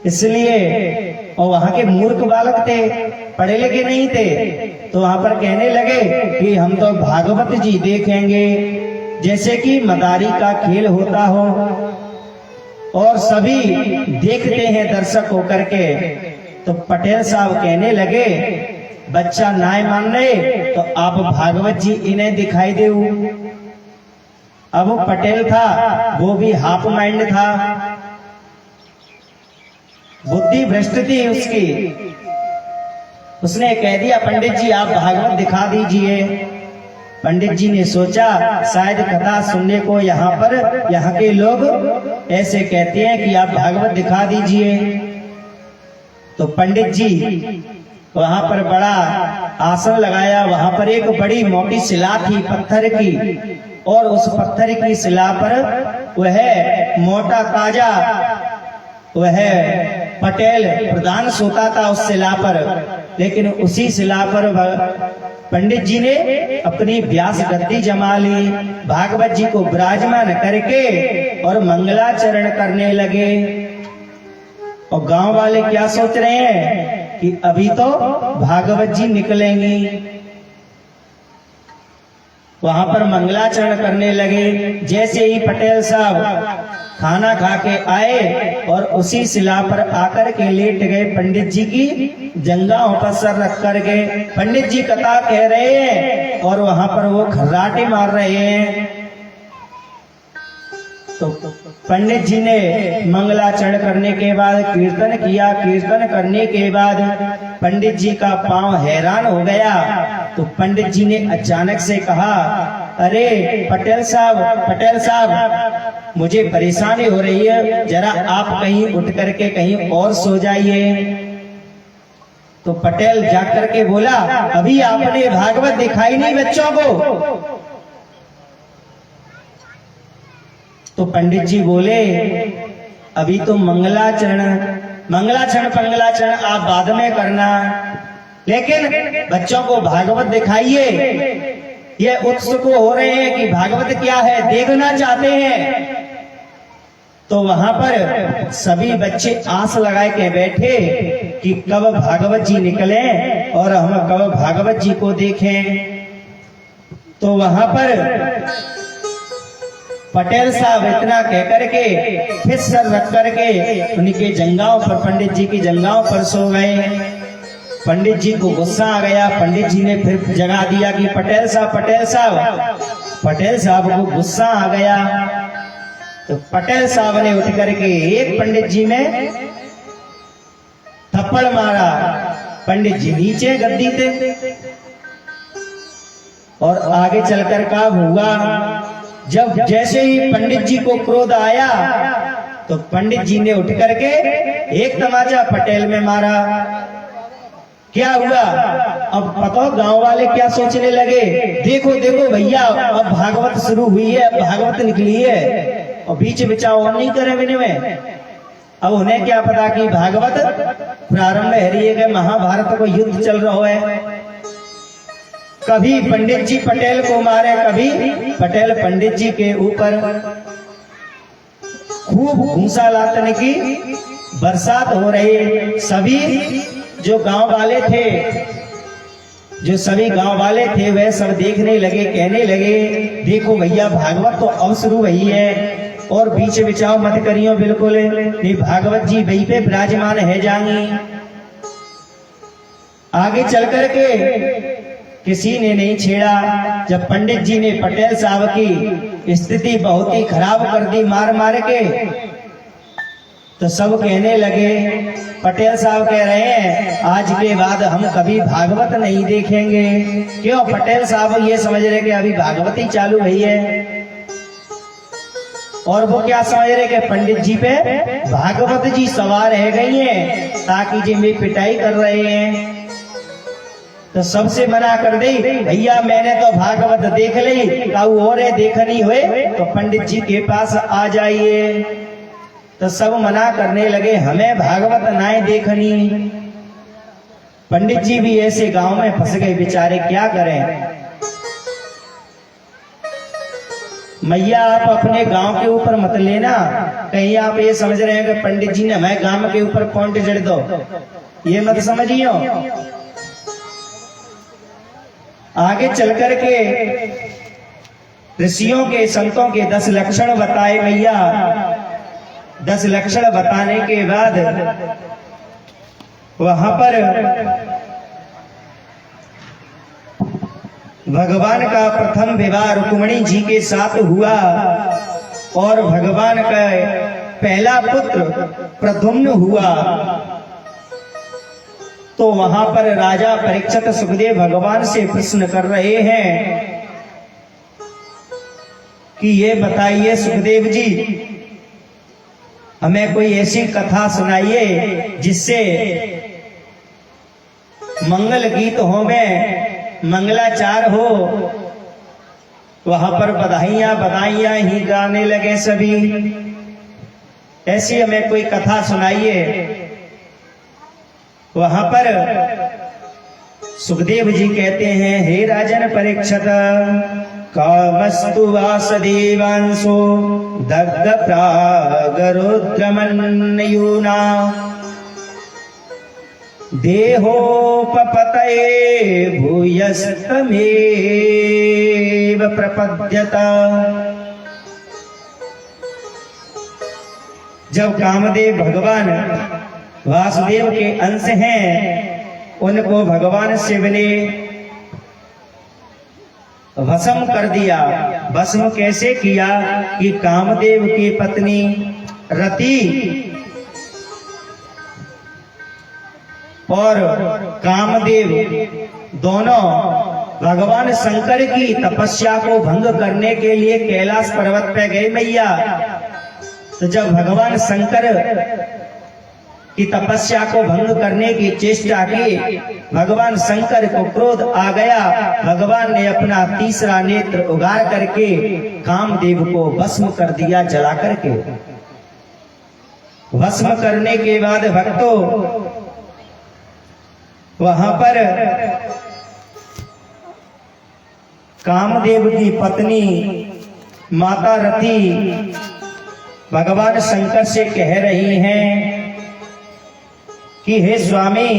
इसलिए, और वहां के मूर्ख बालक थे, पढ़े लिखे नहीं थे, तो वहां पर कहने लगे कि हम तो भागवत जी देखेंगे। जैसे कि मदारी का खेल होता हो और सभी देखते हैं दर्शक होकर के। तो पटेल साहब कहने लगे बच्चा ना मान रहे तो आप भागवत जी इन्हें दिखाई दे। अब वो पटेल था, वो भी हाफ माइंड था, बुद्धि भ्रष्ट थी उसकी। उसने कह दिया पंडित जी आप भागवत दिखा दीजिए। पंडित जी ने सोचा शायद कथा सुनने को यहाँ के लोग ऐसे कहते हैं कि आप भागवत दिखा दीजिए। तो पंडित जी वहां पर बड़ा आसन लगाया। वहां पर एक बड़ी मोटी शिला थी पत्थर की, और उस पत्थर की शिला पर वह मोटा ताजा वह पटेल प्रधान सोता था उस शिला पर। लेकिन उसी शिला पर पंडित जी ने अपनी व्यास गद्दी जमा ली, भागवत जी को विराजमान करके और मंगलाचरण करने लगे। और गांव वाले क्या सोच रहे हैं कि अभी तो भागवत जी निकलेंगी। वहां पर मंगलाचरण करने लगे। जैसे ही पटेल साहब खाना खा के आए और उसी शिला पर आकर के लेट गए। पंडित जी की जंघाओं पर सर रख कर के पंडित जी कथा कह रहे हैं और वहां पर वो खर्राटे मार रहे हैं। तो पंडित जी ने मंगलाचरण करने के बाद कीर्तन किया। कीर्तन करने के बाद पंडित जी का पांव हैरान हो गया। तो पंडित जी ने अचानक से कहा, अरे पटेल साहब मुझे परेशानी हो रही है, जरा आप कहीं उठ करके कहीं और सो जाइए। तो पटेल जाकर के बोला, अभी आपने भागवत दिखाई नहीं बच्चों को। तो पंडित जी बोले, अभी तो मंगलाचरण पंगलाचरण आप बाद में करना, लेकिन बच्चों को भागवत दिखाइए। ये उत्सुक हो रहे हैं कि भागवत क्या है, देखना चाहते हैं। तो वहां पर सभी बच्चे आस लगाए के बैठे कि कब भागवत जी निकले और हम कब भागवत जी को देखें। तो वहां पर पटेल साहब इतना कहकर के फिर सर रख करके उनके जंघाओं पर, पंडित जी की जंघाओं पर सो गए। पंडित जी को गुस्सा आ गया। पंडित जी ने फिर जगा दिया कि पटेल साहब को गुस्सा आ गया। तो पटेल साहब ने उठ करके एक पंडित जी में थप्पड़ मारा। पंडित जी नीचे गद्दी थे और आगे चलकर का हुआ, जब जैसे ही पंडित जी को क्रोध आया तो पंडित जी ने उठ करके एक तमाचा पटेल में मारा। क्या हुआ? अब पता गांव वाले क्या सोचने लगे, देखो भैया अब भागवत शुरू हुई है, अब भागवत निकली है और बीच बचाव और नहीं करे बिने में। अब उन्हें क्या पता कि भागवत प्रारंभ है रही है, महाभारत को युद्ध चल रहा है। कभी पंडित जी पटेल को मारे, कभी पटेल पंडित जी के ऊपर। खूब घूसा लातने की बरसात हो रही। सभी जो गांव वाले थे वह सब देखने लगे, कहने लगे, देखो भैया भागवत तो अब शुरू हुई है और बीच बिचाव मत करियो बिल्कुल, ये भागवत जी वहीं पे विराजमान है जाएंगी। आगे चल करके किसी ने नहीं छेड़ा। जब पंडित जी ने पटेल साहब की स्थिति बहुत ही खराब कर दी मार के, तो सब कहने लगे, पटेल साहब कह रहे हैं आज के बाद हम कभी भागवत नहीं देखेंगे। क्यों? पटेल साहब ये समझ रहे कि अभी भागवत ही चालू हुई है, और वो क्या समझ रहे कि पंडित जी पे भागवत जी सवार रह गई हैं, ताकि जी में पिटाई कर रहे हैं। तो सबसे मना कर दी, भैया मैंने तो भागवत देख ली, काऊ और देखनी हुए तो पंडित जी के पास आ जाइए। तो सब मना करने लगे, हमें भागवत नाई देखनी। पंडित जी भी ऐसे गांव में फंस गए बेचारे, क्या करें। मैया आप अपने गांव के ऊपर मत लेना, कहीं आप ये समझ रहे हैं कि पंडित जी ने हमें गांव के ऊपर पॉइंट जड़ दो, ये मत समझियो। आगे चल करके ऋषियों के संतों के 10 लक्षण बताए मैया। 10 लक्षण बताने के बाद वहां पर भगवान का प्रथम विवाह रुक्मिणी जी के साथ हुआ और भगवान का पहला पुत्र प्रद्युम्न हुआ। तो वहां पर राजा परीक्षित सुखदेव भगवान से प्रश्न कर रहे हैं कि ये बताइए सुखदेव जी, हमें कोई ऐसी कथा सुनाइए जिससे मंगल गीत हो, में मंगलाचार हो। वहां पर बधाइयां ही गाने लगे सभी। ऐसी हमें कोई कथा सुनाइए। वहां पर सुखदेव जी कहते हैं, हे राजन परीक्षित, कामस्तु वासुदेवांशो दग्ध प्रागरुद्रमन्यूना देहोपपतये भूयस्तमेव प्रपद्यत। जब कामदेव भगवान वासुदेव के अंश हैं, उनको भगवान शिव ने भस्म कर दिया। भस्म कैसे किया कि कामदेव की पत्नी रति और कामदेव दोनों भगवान शंकर की तपस्या को भंग करने के लिए कैलाश पर्वत पे गए मैया। तो जब भगवान शंकर की तपस्या को भंग करने की चेष्टा की, भगवान शंकर को क्रोध आ गया। भगवान ने अपना तीसरा नेत्र उगार करके कामदेव को भस्म कर दिया, जला करके। भस्म करने के बाद भक्तों वहां पर कामदेव की पत्नी माता रति भगवान शंकर से कह रही हैं कि हे स्वामी,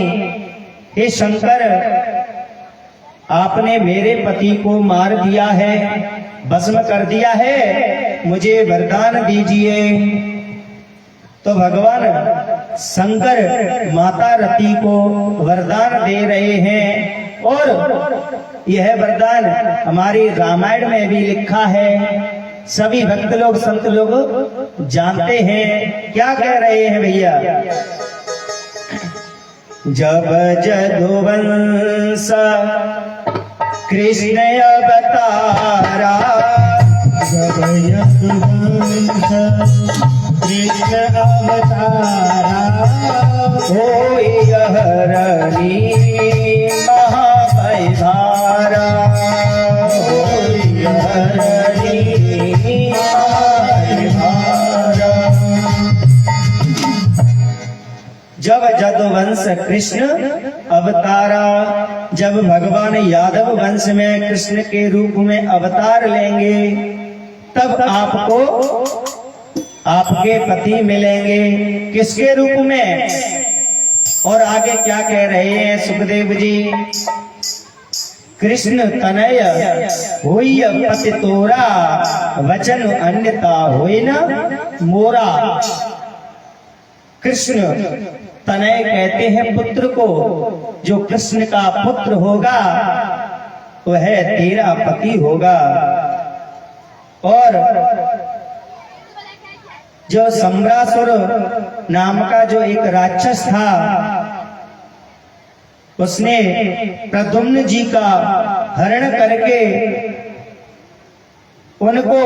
हे शंकर, आपने मेरे पति को मार दिया है, भस्म कर दिया है, मुझे वरदान दीजिए। तो भगवान शंकर माता रति को वरदान दे रहे हैं और यह वरदान हमारी रामायण में भी लिखा है। सभी भक्त लोग, संत लोग जानते हैं। क्या कह रहे हैं भैया? जब जदुवंश कृष्ण अवतारा, जब यदुवंश कृष्ण अवतारा, होई हरणी महाभयधारा, होई हरणी महाभयधारा। जब जदुवंश कृष्ण अवतारा, जब भगवान यादव वंश में कृष्ण के रूप में अवतार लेंगे, तब आपको आपके पति मिलेंगे। किसके रूप में? और आगे क्या कह रहे हैं सुखदेव जी? कृष्ण तनय होई पति तोरा, वचन अन्यता होई न मोरा। कृष्ण तनय कहते हैं पुत्र को। जो कृष्ण का पुत्र होगा वह तेरा पति होगा। और जो सम्रासुर नाम का जो एक राक्षस था, उसने प्रद्युम्न जी का हरण करके उनको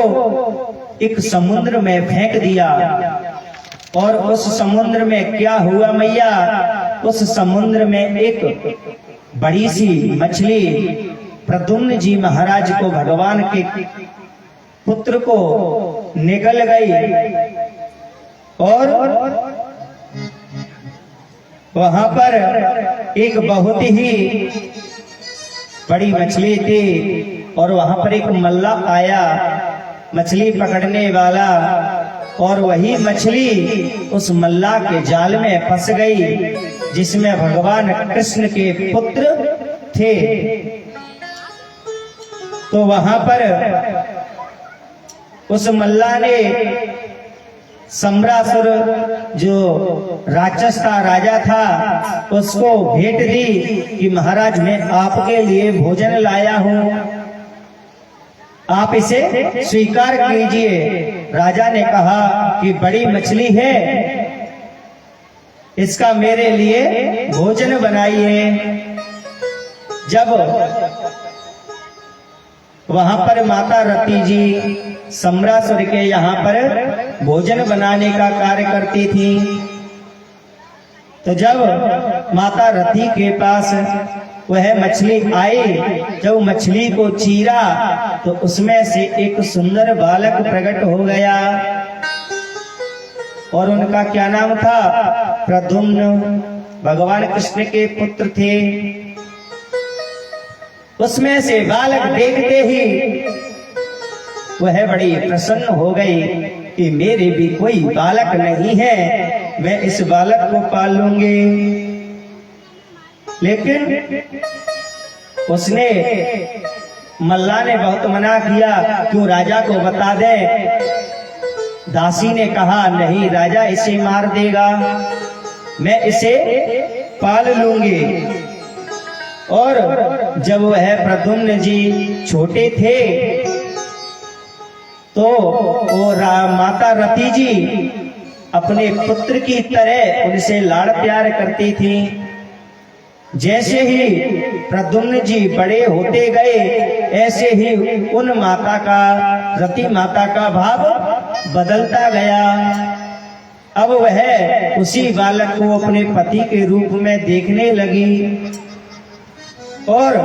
एक समुद्र में फेंक दिया। और उस समुद्र में क्या हुआ मैया? उस समुद्र में एक बड़ी सी मछली प्रद्युम्न जी महाराज को, भगवान के पुत्र को निगल गई। और वहां पर एक बहुत ही बड़ी मछली थी और वहां पर एक मल्ला आया, मछली पकड़ने वाला, और वही मछली उस मल्ला के जाल में फंस गई जिसमें भगवान कृष्ण के पुत्र थे। तो वहां पर उस मल्ला ने सम्रासुर जो राक्षस था, राजा था, उसको भेंट दी कि महाराज मैं आपके लिए भोजन लाया हूं, आप इसे स्वीकार कीजिए। राजा ने कहा कि बड़ी मछली है, इसका मेरे लिए भोजन बनाइए। जब वहां पर माता रति जी सम्रासुर के यहाँ पर भोजन बनाने का कार्य करती थी, तो जब माता रति के पास वह मछली आई, जब मछली को चीरा तो उसमें से एक सुंदर बालक प्रकट हो गया। और उनका क्या नाम था? प्रद्युम्न, भगवान कृष्ण के पुत्र थे। उसमें से बालक देखते ही वह बड़ी प्रसन्न हो गई कि मेरे भी कोई बालक नहीं है, मैं इस बालक को पाल लूंगी। लेकिन उसने, मल्ला ने बहुत मना किया, क्यों राजा को बता दे। दासी ने कहा, नहीं राजा, इसे मार देगा, मैं इसे पाल लूंगी। और जब वह प्रद्युम्न जी छोटे थे तो वो माता रति जी अपने पुत्र की तरह उनसे लाड़ प्यार करती थी। जैसे ही प्रद्युम्न जी बड़े होते गए, ऐसे ही उन माता का, रति माता का भाव बदलता गया। अब वह उसी बालक को अपने पति के रूप में देखने लगी। और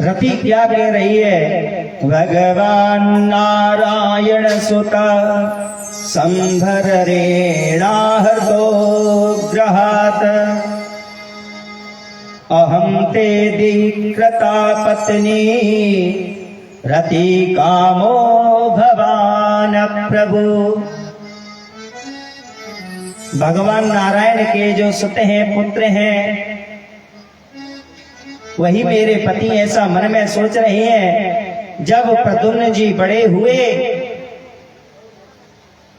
रति क्या कह रही है? भगवान नारायण सुता संभर रेणा हृदो ग्रहात अहम ते दीकृता पत्नी रति कामो भवान प्रभु। भगवान नारायण के जो सुत हैं, पुत्र हैं, वही मेरे पति, ऐसा मन में सोच रहे हैं। जब प्रद्युम्न जी बड़े हुए,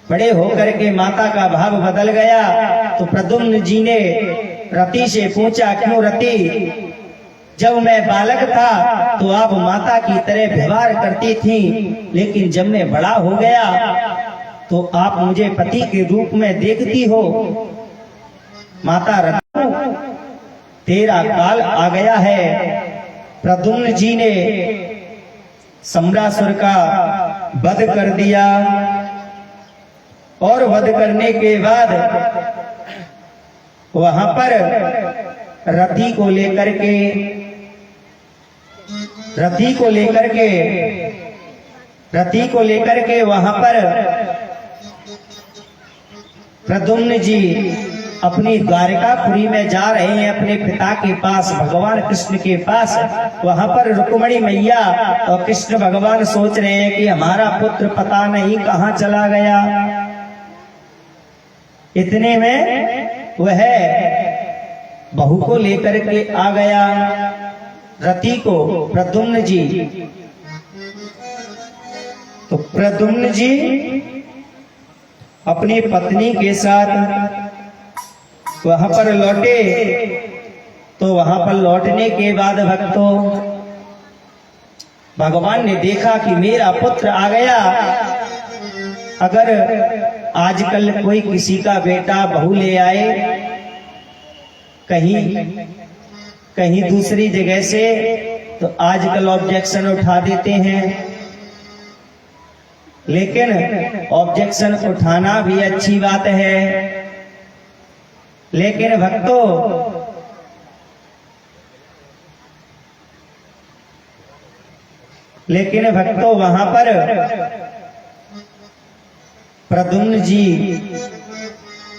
बड़े होकर के माता का भाव बदल गया, तो प्रद्युम्न जी ने रति से पूछा, क्यों रति, जब मैं बालक था तो आप माता की तरह व्यवहार करती थी, लेकिन जब मैं बड़ा हो गया तो आप मुझे पति के रूप में देखती हो। माता रति, तेरा काल आ गया है। प्रद्युम्न जी ने सम्रासुर का वध कर दिया, और वध करने के बाद वहां पर रति को लेकर के वहां पर प्रद्युम्न जी अपनी द्वारिकापुरी में जा रहे हैं, अपने पिता के पास, भगवान कृष्ण के पास। वहां पर रुक्मिणी मैया और कृष्ण भगवान सोच रहे हैं कि हमारा पुत्र पता नहीं कहां चला गया। इतने में वह बहू को लेकर के आ गया, रति को, प्रद्युम्न जी। तो प्रद्युम्न जी अपनी पत्नी के साथ वहां पर लौटे। तो वहां पर लौटने के बाद भक्तों, भगवान ने देखा कि मेरा पुत्र आ गया। अगर आजकल कोई किसी का बेटा बहू ले आए कहीं दूसरी जगह से, तो आजकल ऑब्जेक्शन उठा देते हैं। लेकिन ऑब्जेक्शन उठाना भी अच्छी बात है, लेकिन भक्तों वहां पर प्रद्युम्न जी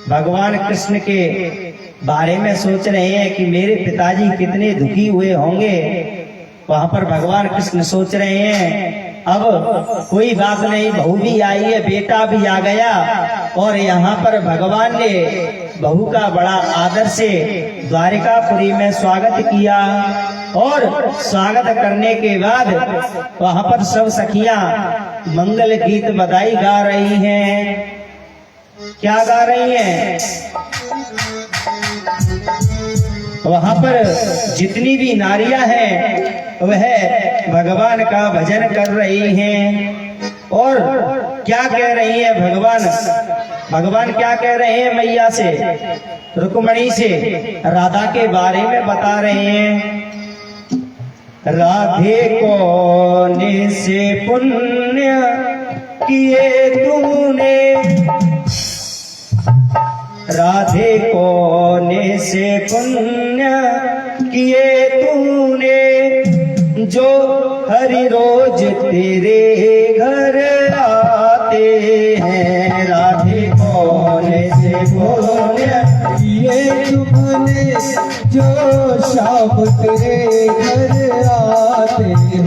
भगवान कृष्ण के बारे में सोच रहे हैं कि मेरे पिताजी कितने दुखी हुए होंगे। वहां पर भगवान कृष्ण सोच रहे हैं, अब कोई बात नहीं, बहू भी आई है, बेटा भी आ गया। और यहाँ पर भगवान ने बहू का बड़ा आदर से द्वारिकापुरी में स्वागत किया। और स्वागत करने के बाद वहां पर सब सखियां मंगल गीत बधाई गा रही हैं। क्या गा रही हैं? वहां पर जितनी भी नारियां हैं वह भगवान का भजन कर रही हैं। और क्या कह रही है भगवान क्या कह रहे हैं मैया से, रुक्मिणी से, राधा के बारे में बता रहे हैं। राधे कौने से पुण्य किए तूने, राधे कौने से पुण्य किए तूने, जो हरि रोज तेरे घर आते हैं। राधे कौने से पुण्य किए तूने, जो शाम तेरे घर आते हैं।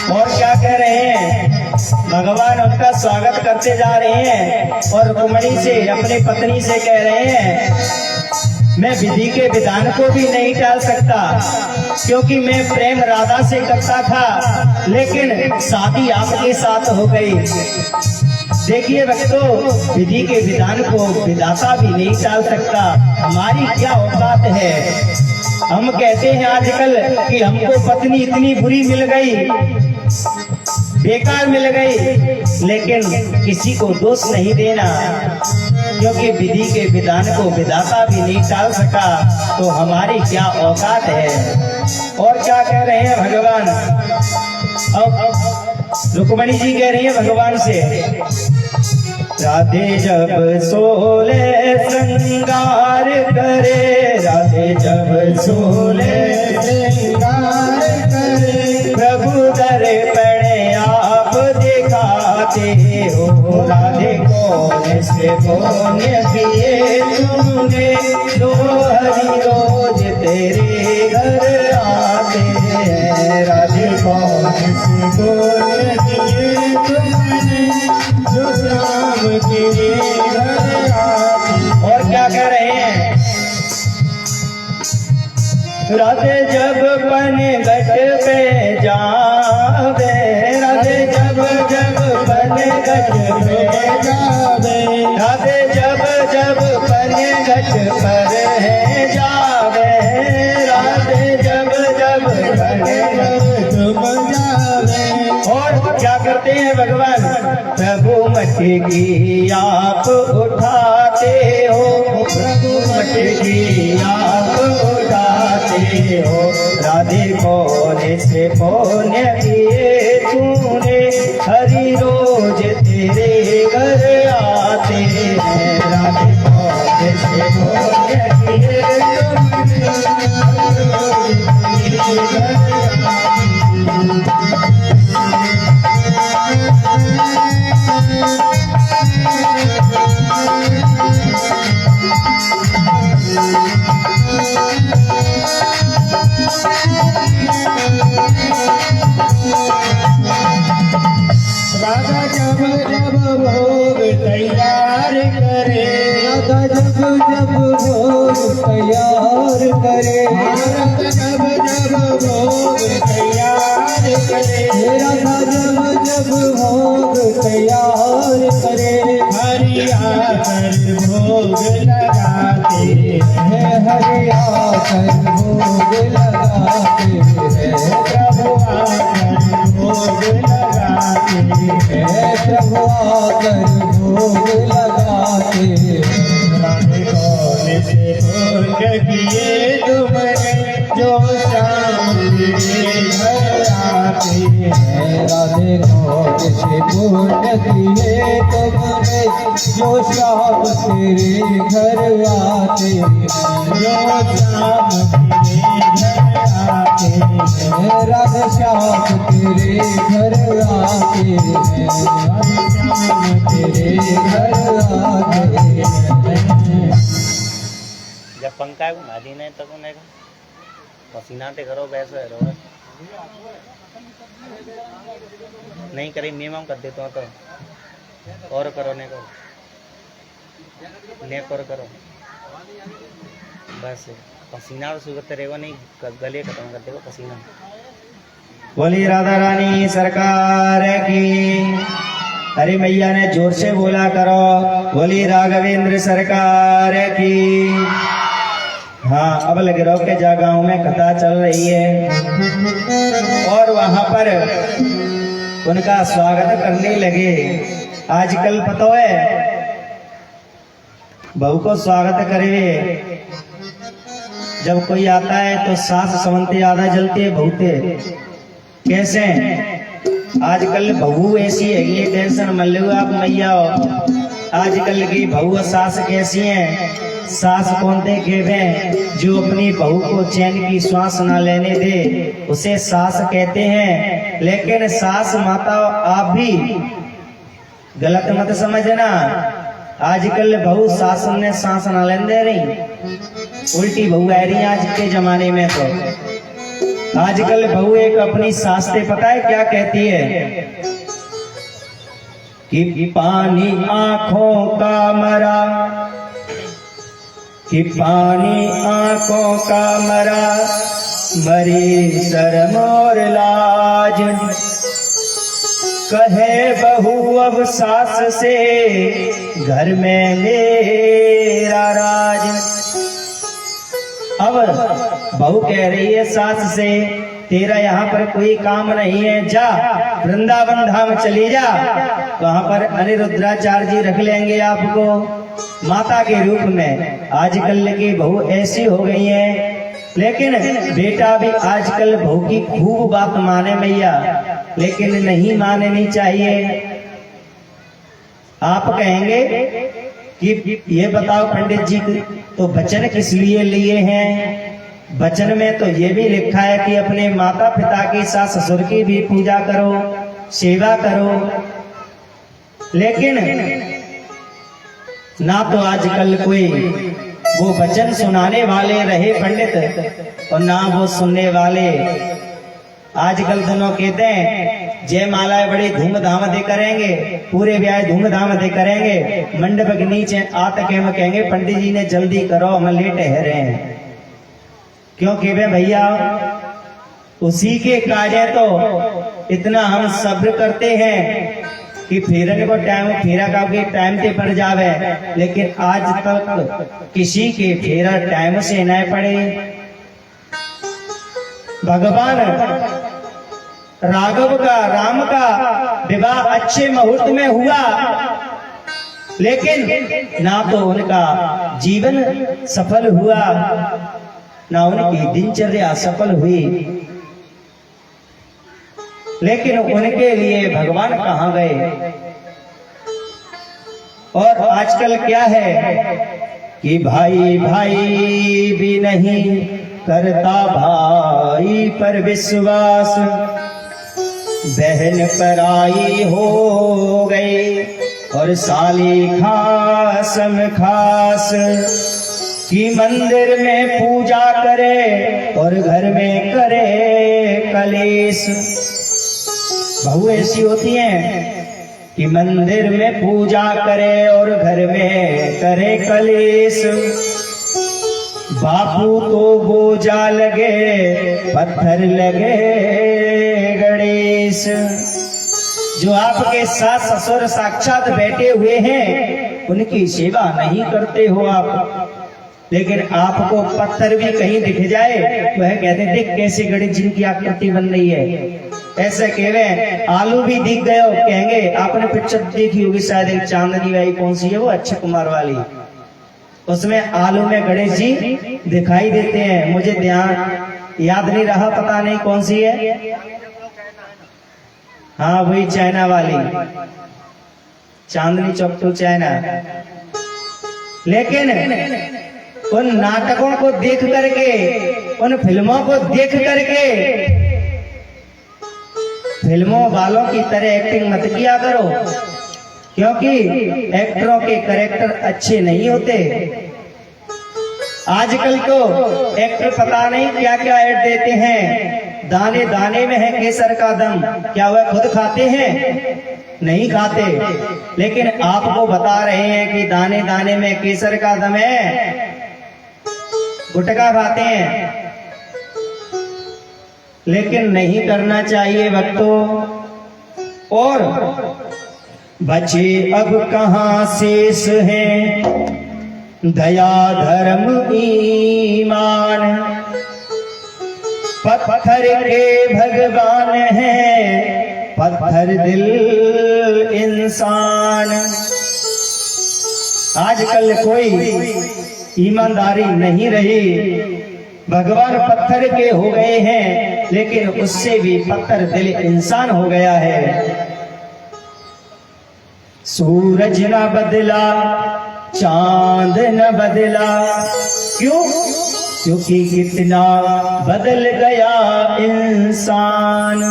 और क्या कह रहे हैं? भगवान उनका स्वागत करते जा रहे हैं और रुक्मिणी से, अपनी पत्नी से कह रहे हैं मैं विधि के विधान को भी नहीं टाल सकता, क्योंकि मैं प्रेम राधा से करता था, लेकिन शादी आपके साथ हो गई। देखिए भक्तों, विधि के विधान को विधाता भी नहीं टाल सकता। हमारी क्या औकात है। हम कहते हैं आजकल कि हमको पत्नी इतनी बुरी मिल गई, बेकार मिल गई, लेकिन किसी को दोष नहीं देना, क्योंकि विधि के विधान को विधाता भी नहीं टाल सका, तो हमारी क्या औकात है। और क्या कह रहे हैं भगवान। अब रुक्मणी जी कह रही है भगवान से, राधे जब सोले श्रृंगार करे, राधे जब सोले श्रृंगार करे, प्रभु दर्पण आप दिखाते हो, राधे कौन से पुण्य किए तुमने, जो हरि रोज तेरे घर आते हैं, राधे कौन से पुण्य किए तुमने, जो श्याम तेरे घर आते। और क्या कह रहे हैं, राधे जब बन घट पे जावे, राधे जब जब बन घट पे जावे, राधे जब जब बन घट पर है जावे, राधे जब जब बन घट जावे। और क्या करते हैं भगवान, प्रभु मटकी आप उठाते हो, प्रभु मटकी आप उठाते हो, राधे कौन से पुण्य किए तूने, हरि रोज तेरे घर आते हैं, राधे कौन से पुण्य किए तूने, हरि रोज तेरे घर राधा जब जब भोग तैयार करे, राधा जब जब भोग तैयार करे, राधा जब जब भोग तैयार करे, राधा जब जब भोग तैयार करे, हरि आकर भोग लगाते हैं, हरि आकर भोग लगाते हैं, प्रभु आकर भोग लगाते हैं, प्रभु आकर भोग लगाते हैं, राधे कौन से पुण्य किए तुमने, जो श्याम तेरे घर आते हैं, राधे कौन से पुण्य किए तुमने, जो श्याम तेरे घर आते हैं, जो श्याम तेरे घर आते हैं, राधे श्याम तेरे घर आते हैं, श्याम तेरे घर आते हैं। जब पंखा घुमा दी नहीं तक उन्हें पसीना ते करो वैसे रहो नहीं करी मिनिमम कर देता हूँ तो और करो ने करो ने करो बस पसीना तो सुगत रहेगा नहीं गले खत्म कर देगा पसीना। बोली राधा रानी सरकार की। अरे मैया ने जोर से बोला करो, बोली राघवेंद्र सरकार की। हाँ, अब लग रहा के जा गांव में कथा चल रही है और वहां पर उनका स्वागत करने लगे। आजकल पता है बहू को स्वागत करे जब कोई आता है तो सास समंते आधा जलती है बहुते कैसे आजकल बहू ऐसी है ये टेंशन मन लो आप मैया हो। आजकल की बहू सास कैसी हैं, सास कौन देखे जो अपनी बहू को चैन की श्वास ना लेने दे उसे सास कहते हैं। लेकिन सास माता आप भी गलत मत समझना। आजकल बहू सास ने सांस ना लेने दे रही, उल्टी बहू आ रही आज के जमाने में। तो आजकल बहू एक अपनी सास से पता है क्या कहती है कि पानी आंखों का मरा कि पानी आंखों का मरा, मरी शर्म और लाज। कहे बहू अब सास से, घर में मेरा राज। अब बहू कह रही है सास से, तेरा यहाँ पर कोई काम नहीं है, जा वृंदावन धाम चली जा, वहां पर अनिरुद्धाचार्य जी रख लेंगे आपको माता के रूप में। आजकल की बहू ऐसी हो गई है, लेकिन बेटा भी आजकल बहू की खूब बात माने मैया, लेकिन नहीं माननी चाहिए। आप कहेंगे कि ये बताओ पंडित जी, तो वचन किस लिए लिए हैं? वचन में तो ये भी लिखा है कि अपने माता पिता की, सास ससुर की भी पूजा करो, सेवा करो। लेकिन ना तो आजकल कोई वो वचन सुनाने वाले रहे पंडित, और ना वो सुनने वाले। आजकल दोनों कहते हैं जयमालाएं बड़ी धूमधाम दे करेंगे, पूरे ब्याह धूमधाम दे करेंगे, मंडप के नीचे आते के हम कहेंगे पंडित जी ने जल्दी करो, हम लेट ठहरे हैं। क्यों कहे भैया, उसी के काजे तो इतना हम सब्र करते हैं कि फेरने को टाइम फेरा का टाइम पे पड़ जावे, लेकिन आज तक किसी के फेरा टाइम से न पड़े। भगवान राघव का, राम का विवाह अच्छे मुहूर्त में हुआ, लेकिन ना तो उनका जीवन सफल हुआ, ना उनकी दिनचर्या सफल हुई। लेकिन उनके लिए भगवान कहाँ गए? और आजकल क्या है कि भाई भाई भी नहीं करता भाई पर विश्वास, बहन पराई हो गई और साली खासम खास, कि मंदिर में पूजा करे और घर में करे कलेश। बहू ऐसी होती हैं कि मंदिर में पूजा करे और घर में करे कलेश। बापू तो बोझा लगे, पत्थर लगे गणेश। जो आपके सास ससुर साक्षात बैठे हुए हैं, उनकी सेवा नहीं करते हो आप, लेकिन आपको पत्थर भी कहीं दिख जाए तो है कहते देख कैसे गणेश जी की आकृति बन रही है। ऐसे कहे आलू भी दिख गए, कहेंगे आपने पिक्चर देखी होगी शायद, एक चांदनी वाली कौन सी है वो, अक्षय कुमार वाली, उसमें आलू में गणेश जी दिखाई देते हैं। मुझे ध्यान याद नहीं रहा, पता नहीं कौन सी है। हाँ वही चाइना वाली, चांदनी चौक टू चाइना। लेकिन उन नाटकों को देख करके, उन फिल्मों को देख करके फिल्मों वालों की तरह एक्टिंग मत किया करो, क्योंकि एक्टरों के कैरेक्टर अच्छे नहीं होते। आजकल तो एक्टर पता नहीं क्या क्या ऐड देते हैं, दाने दाने में है केसर का दम। क्या वह खुद खाते हैं? नहीं खाते, लेकिन आपको बता रहे हैं कि दाने दाने में केसर का दम है, गुटखा खाते हैं। लेकिन नहीं करना चाहिए भक्तों। और बचे अब कहां शेष हैं दया धर्म ईमान, पत्थर के भगवान हैं पत्थर दिल इंसान। आजकल कोई ईमानदारी नहीं रही, भगवान पत्थर के हो गए हैं, लेकिन उससे भी पत्थर दिल इंसान हो गया है। सूरज न बदला, चांद न बदला, क्यों? क्योंकि कितना बदल गया इंसान।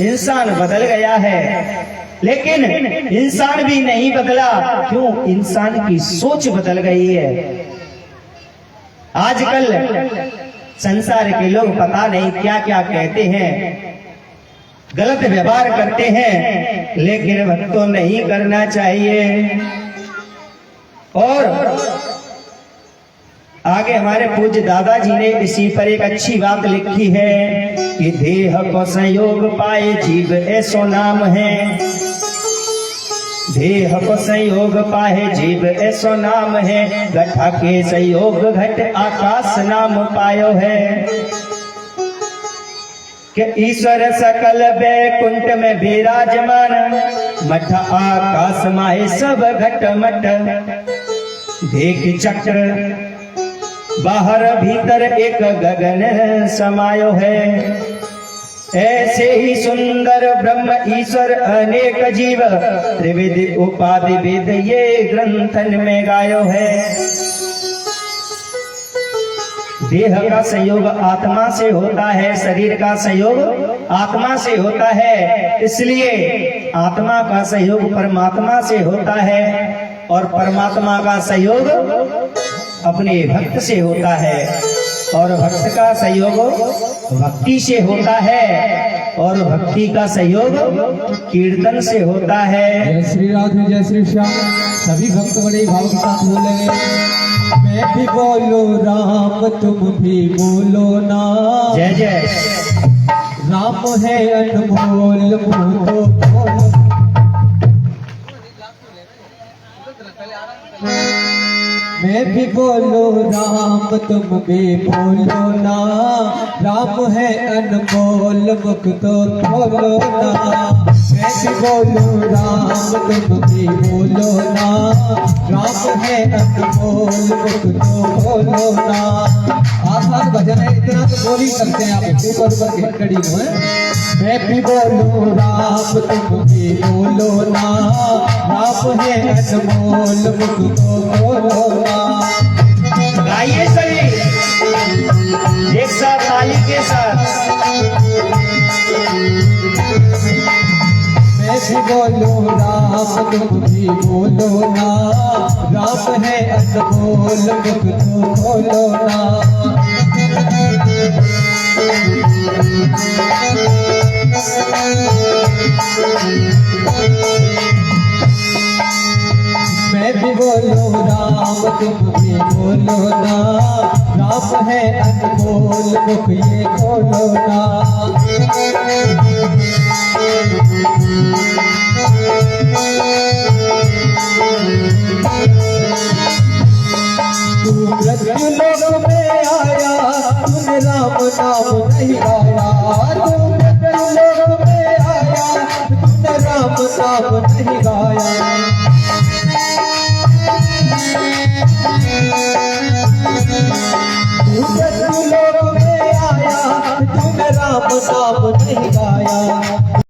इंसान बदल गया है, लेकिन इंसान भी नहीं बदला। क्यों? इंसान की सोच बदल गई है। आजकल संसार के लोग पता नहीं क्या क्या कहते हैं, गलत व्यवहार करते हैं, लेकिन भक्तों नहीं करना चाहिए। और आगे हमारे पूज्य दादाजी ने इसी पर एक अच्छी बात लिखी है कि देह को संयोग पाए जीव ऐसो नाम है। देह को संयोग पाए जीव ऐसो नाम है, घटा के संयोग घट आकाश नाम पायो है। कि ईश्वर सकल बैकुंठ में विराजमान, मठ आकाश माहे सब घट मट। देख चक्र बाहर भीतर एक गगन समायो है। ऐसे ही सुंदर ब्रह्म ईश्वर अनेक जीव, त्रिविध उपाधि वेद ये ग्रंथन में गायो है। देह का संयोग आत्मा से होता है, शरीर का संयोग आत्मा से होता है, इसलिए आत्मा का संयोग परमात्मा से होता है और परमात्मा का संयोग अपने भक्त से होता है और भक्त का सहयोग भक्ति से होता है और भक्ति का सहयोग कीर्तन से होता है। जय श्री राधे जय श्री श्याम। सभी भक्त बड़े भाव के साथ बोलेंगे। मैं भी बोलो राम तुम भी बोलो ना। जय जय। राम है अनमोल बोलो बोलो। मैं भी बोलो राम तुम भी बोलो ना। राम है अनमोल मुख तो खोलो ना। मैं भी बोलो राम तुम भी बोलो ना। राम है अनमोल मुख तो खोलो ना। आसान भजन है, इतना तो बोल ही सकते हैं आप, ऊपर ऊपर कड़ी में। मैं भी बोलो राम तुम भी बोलो ना। राम है अनमोल मुख तो खोलो ना। गाइए सभी एक साथ ताली के साथ। मैं भी बोलो राम तुम भी बोलो ना। राम है अनमोल मुख तो खोलो ना। मैं भी बोलो राम तुम भी बोलो ना। राम है अनमोल मुख ये खोलो ना। तू मृत्यु लोक में आया, तूने राम नाम नहीं गाया। तू मृत्यु लोक में आया, तूने राम नाम नहीं गाया। तू मृत्यु लोक में आया, तूने राम नाम नहीं गाया।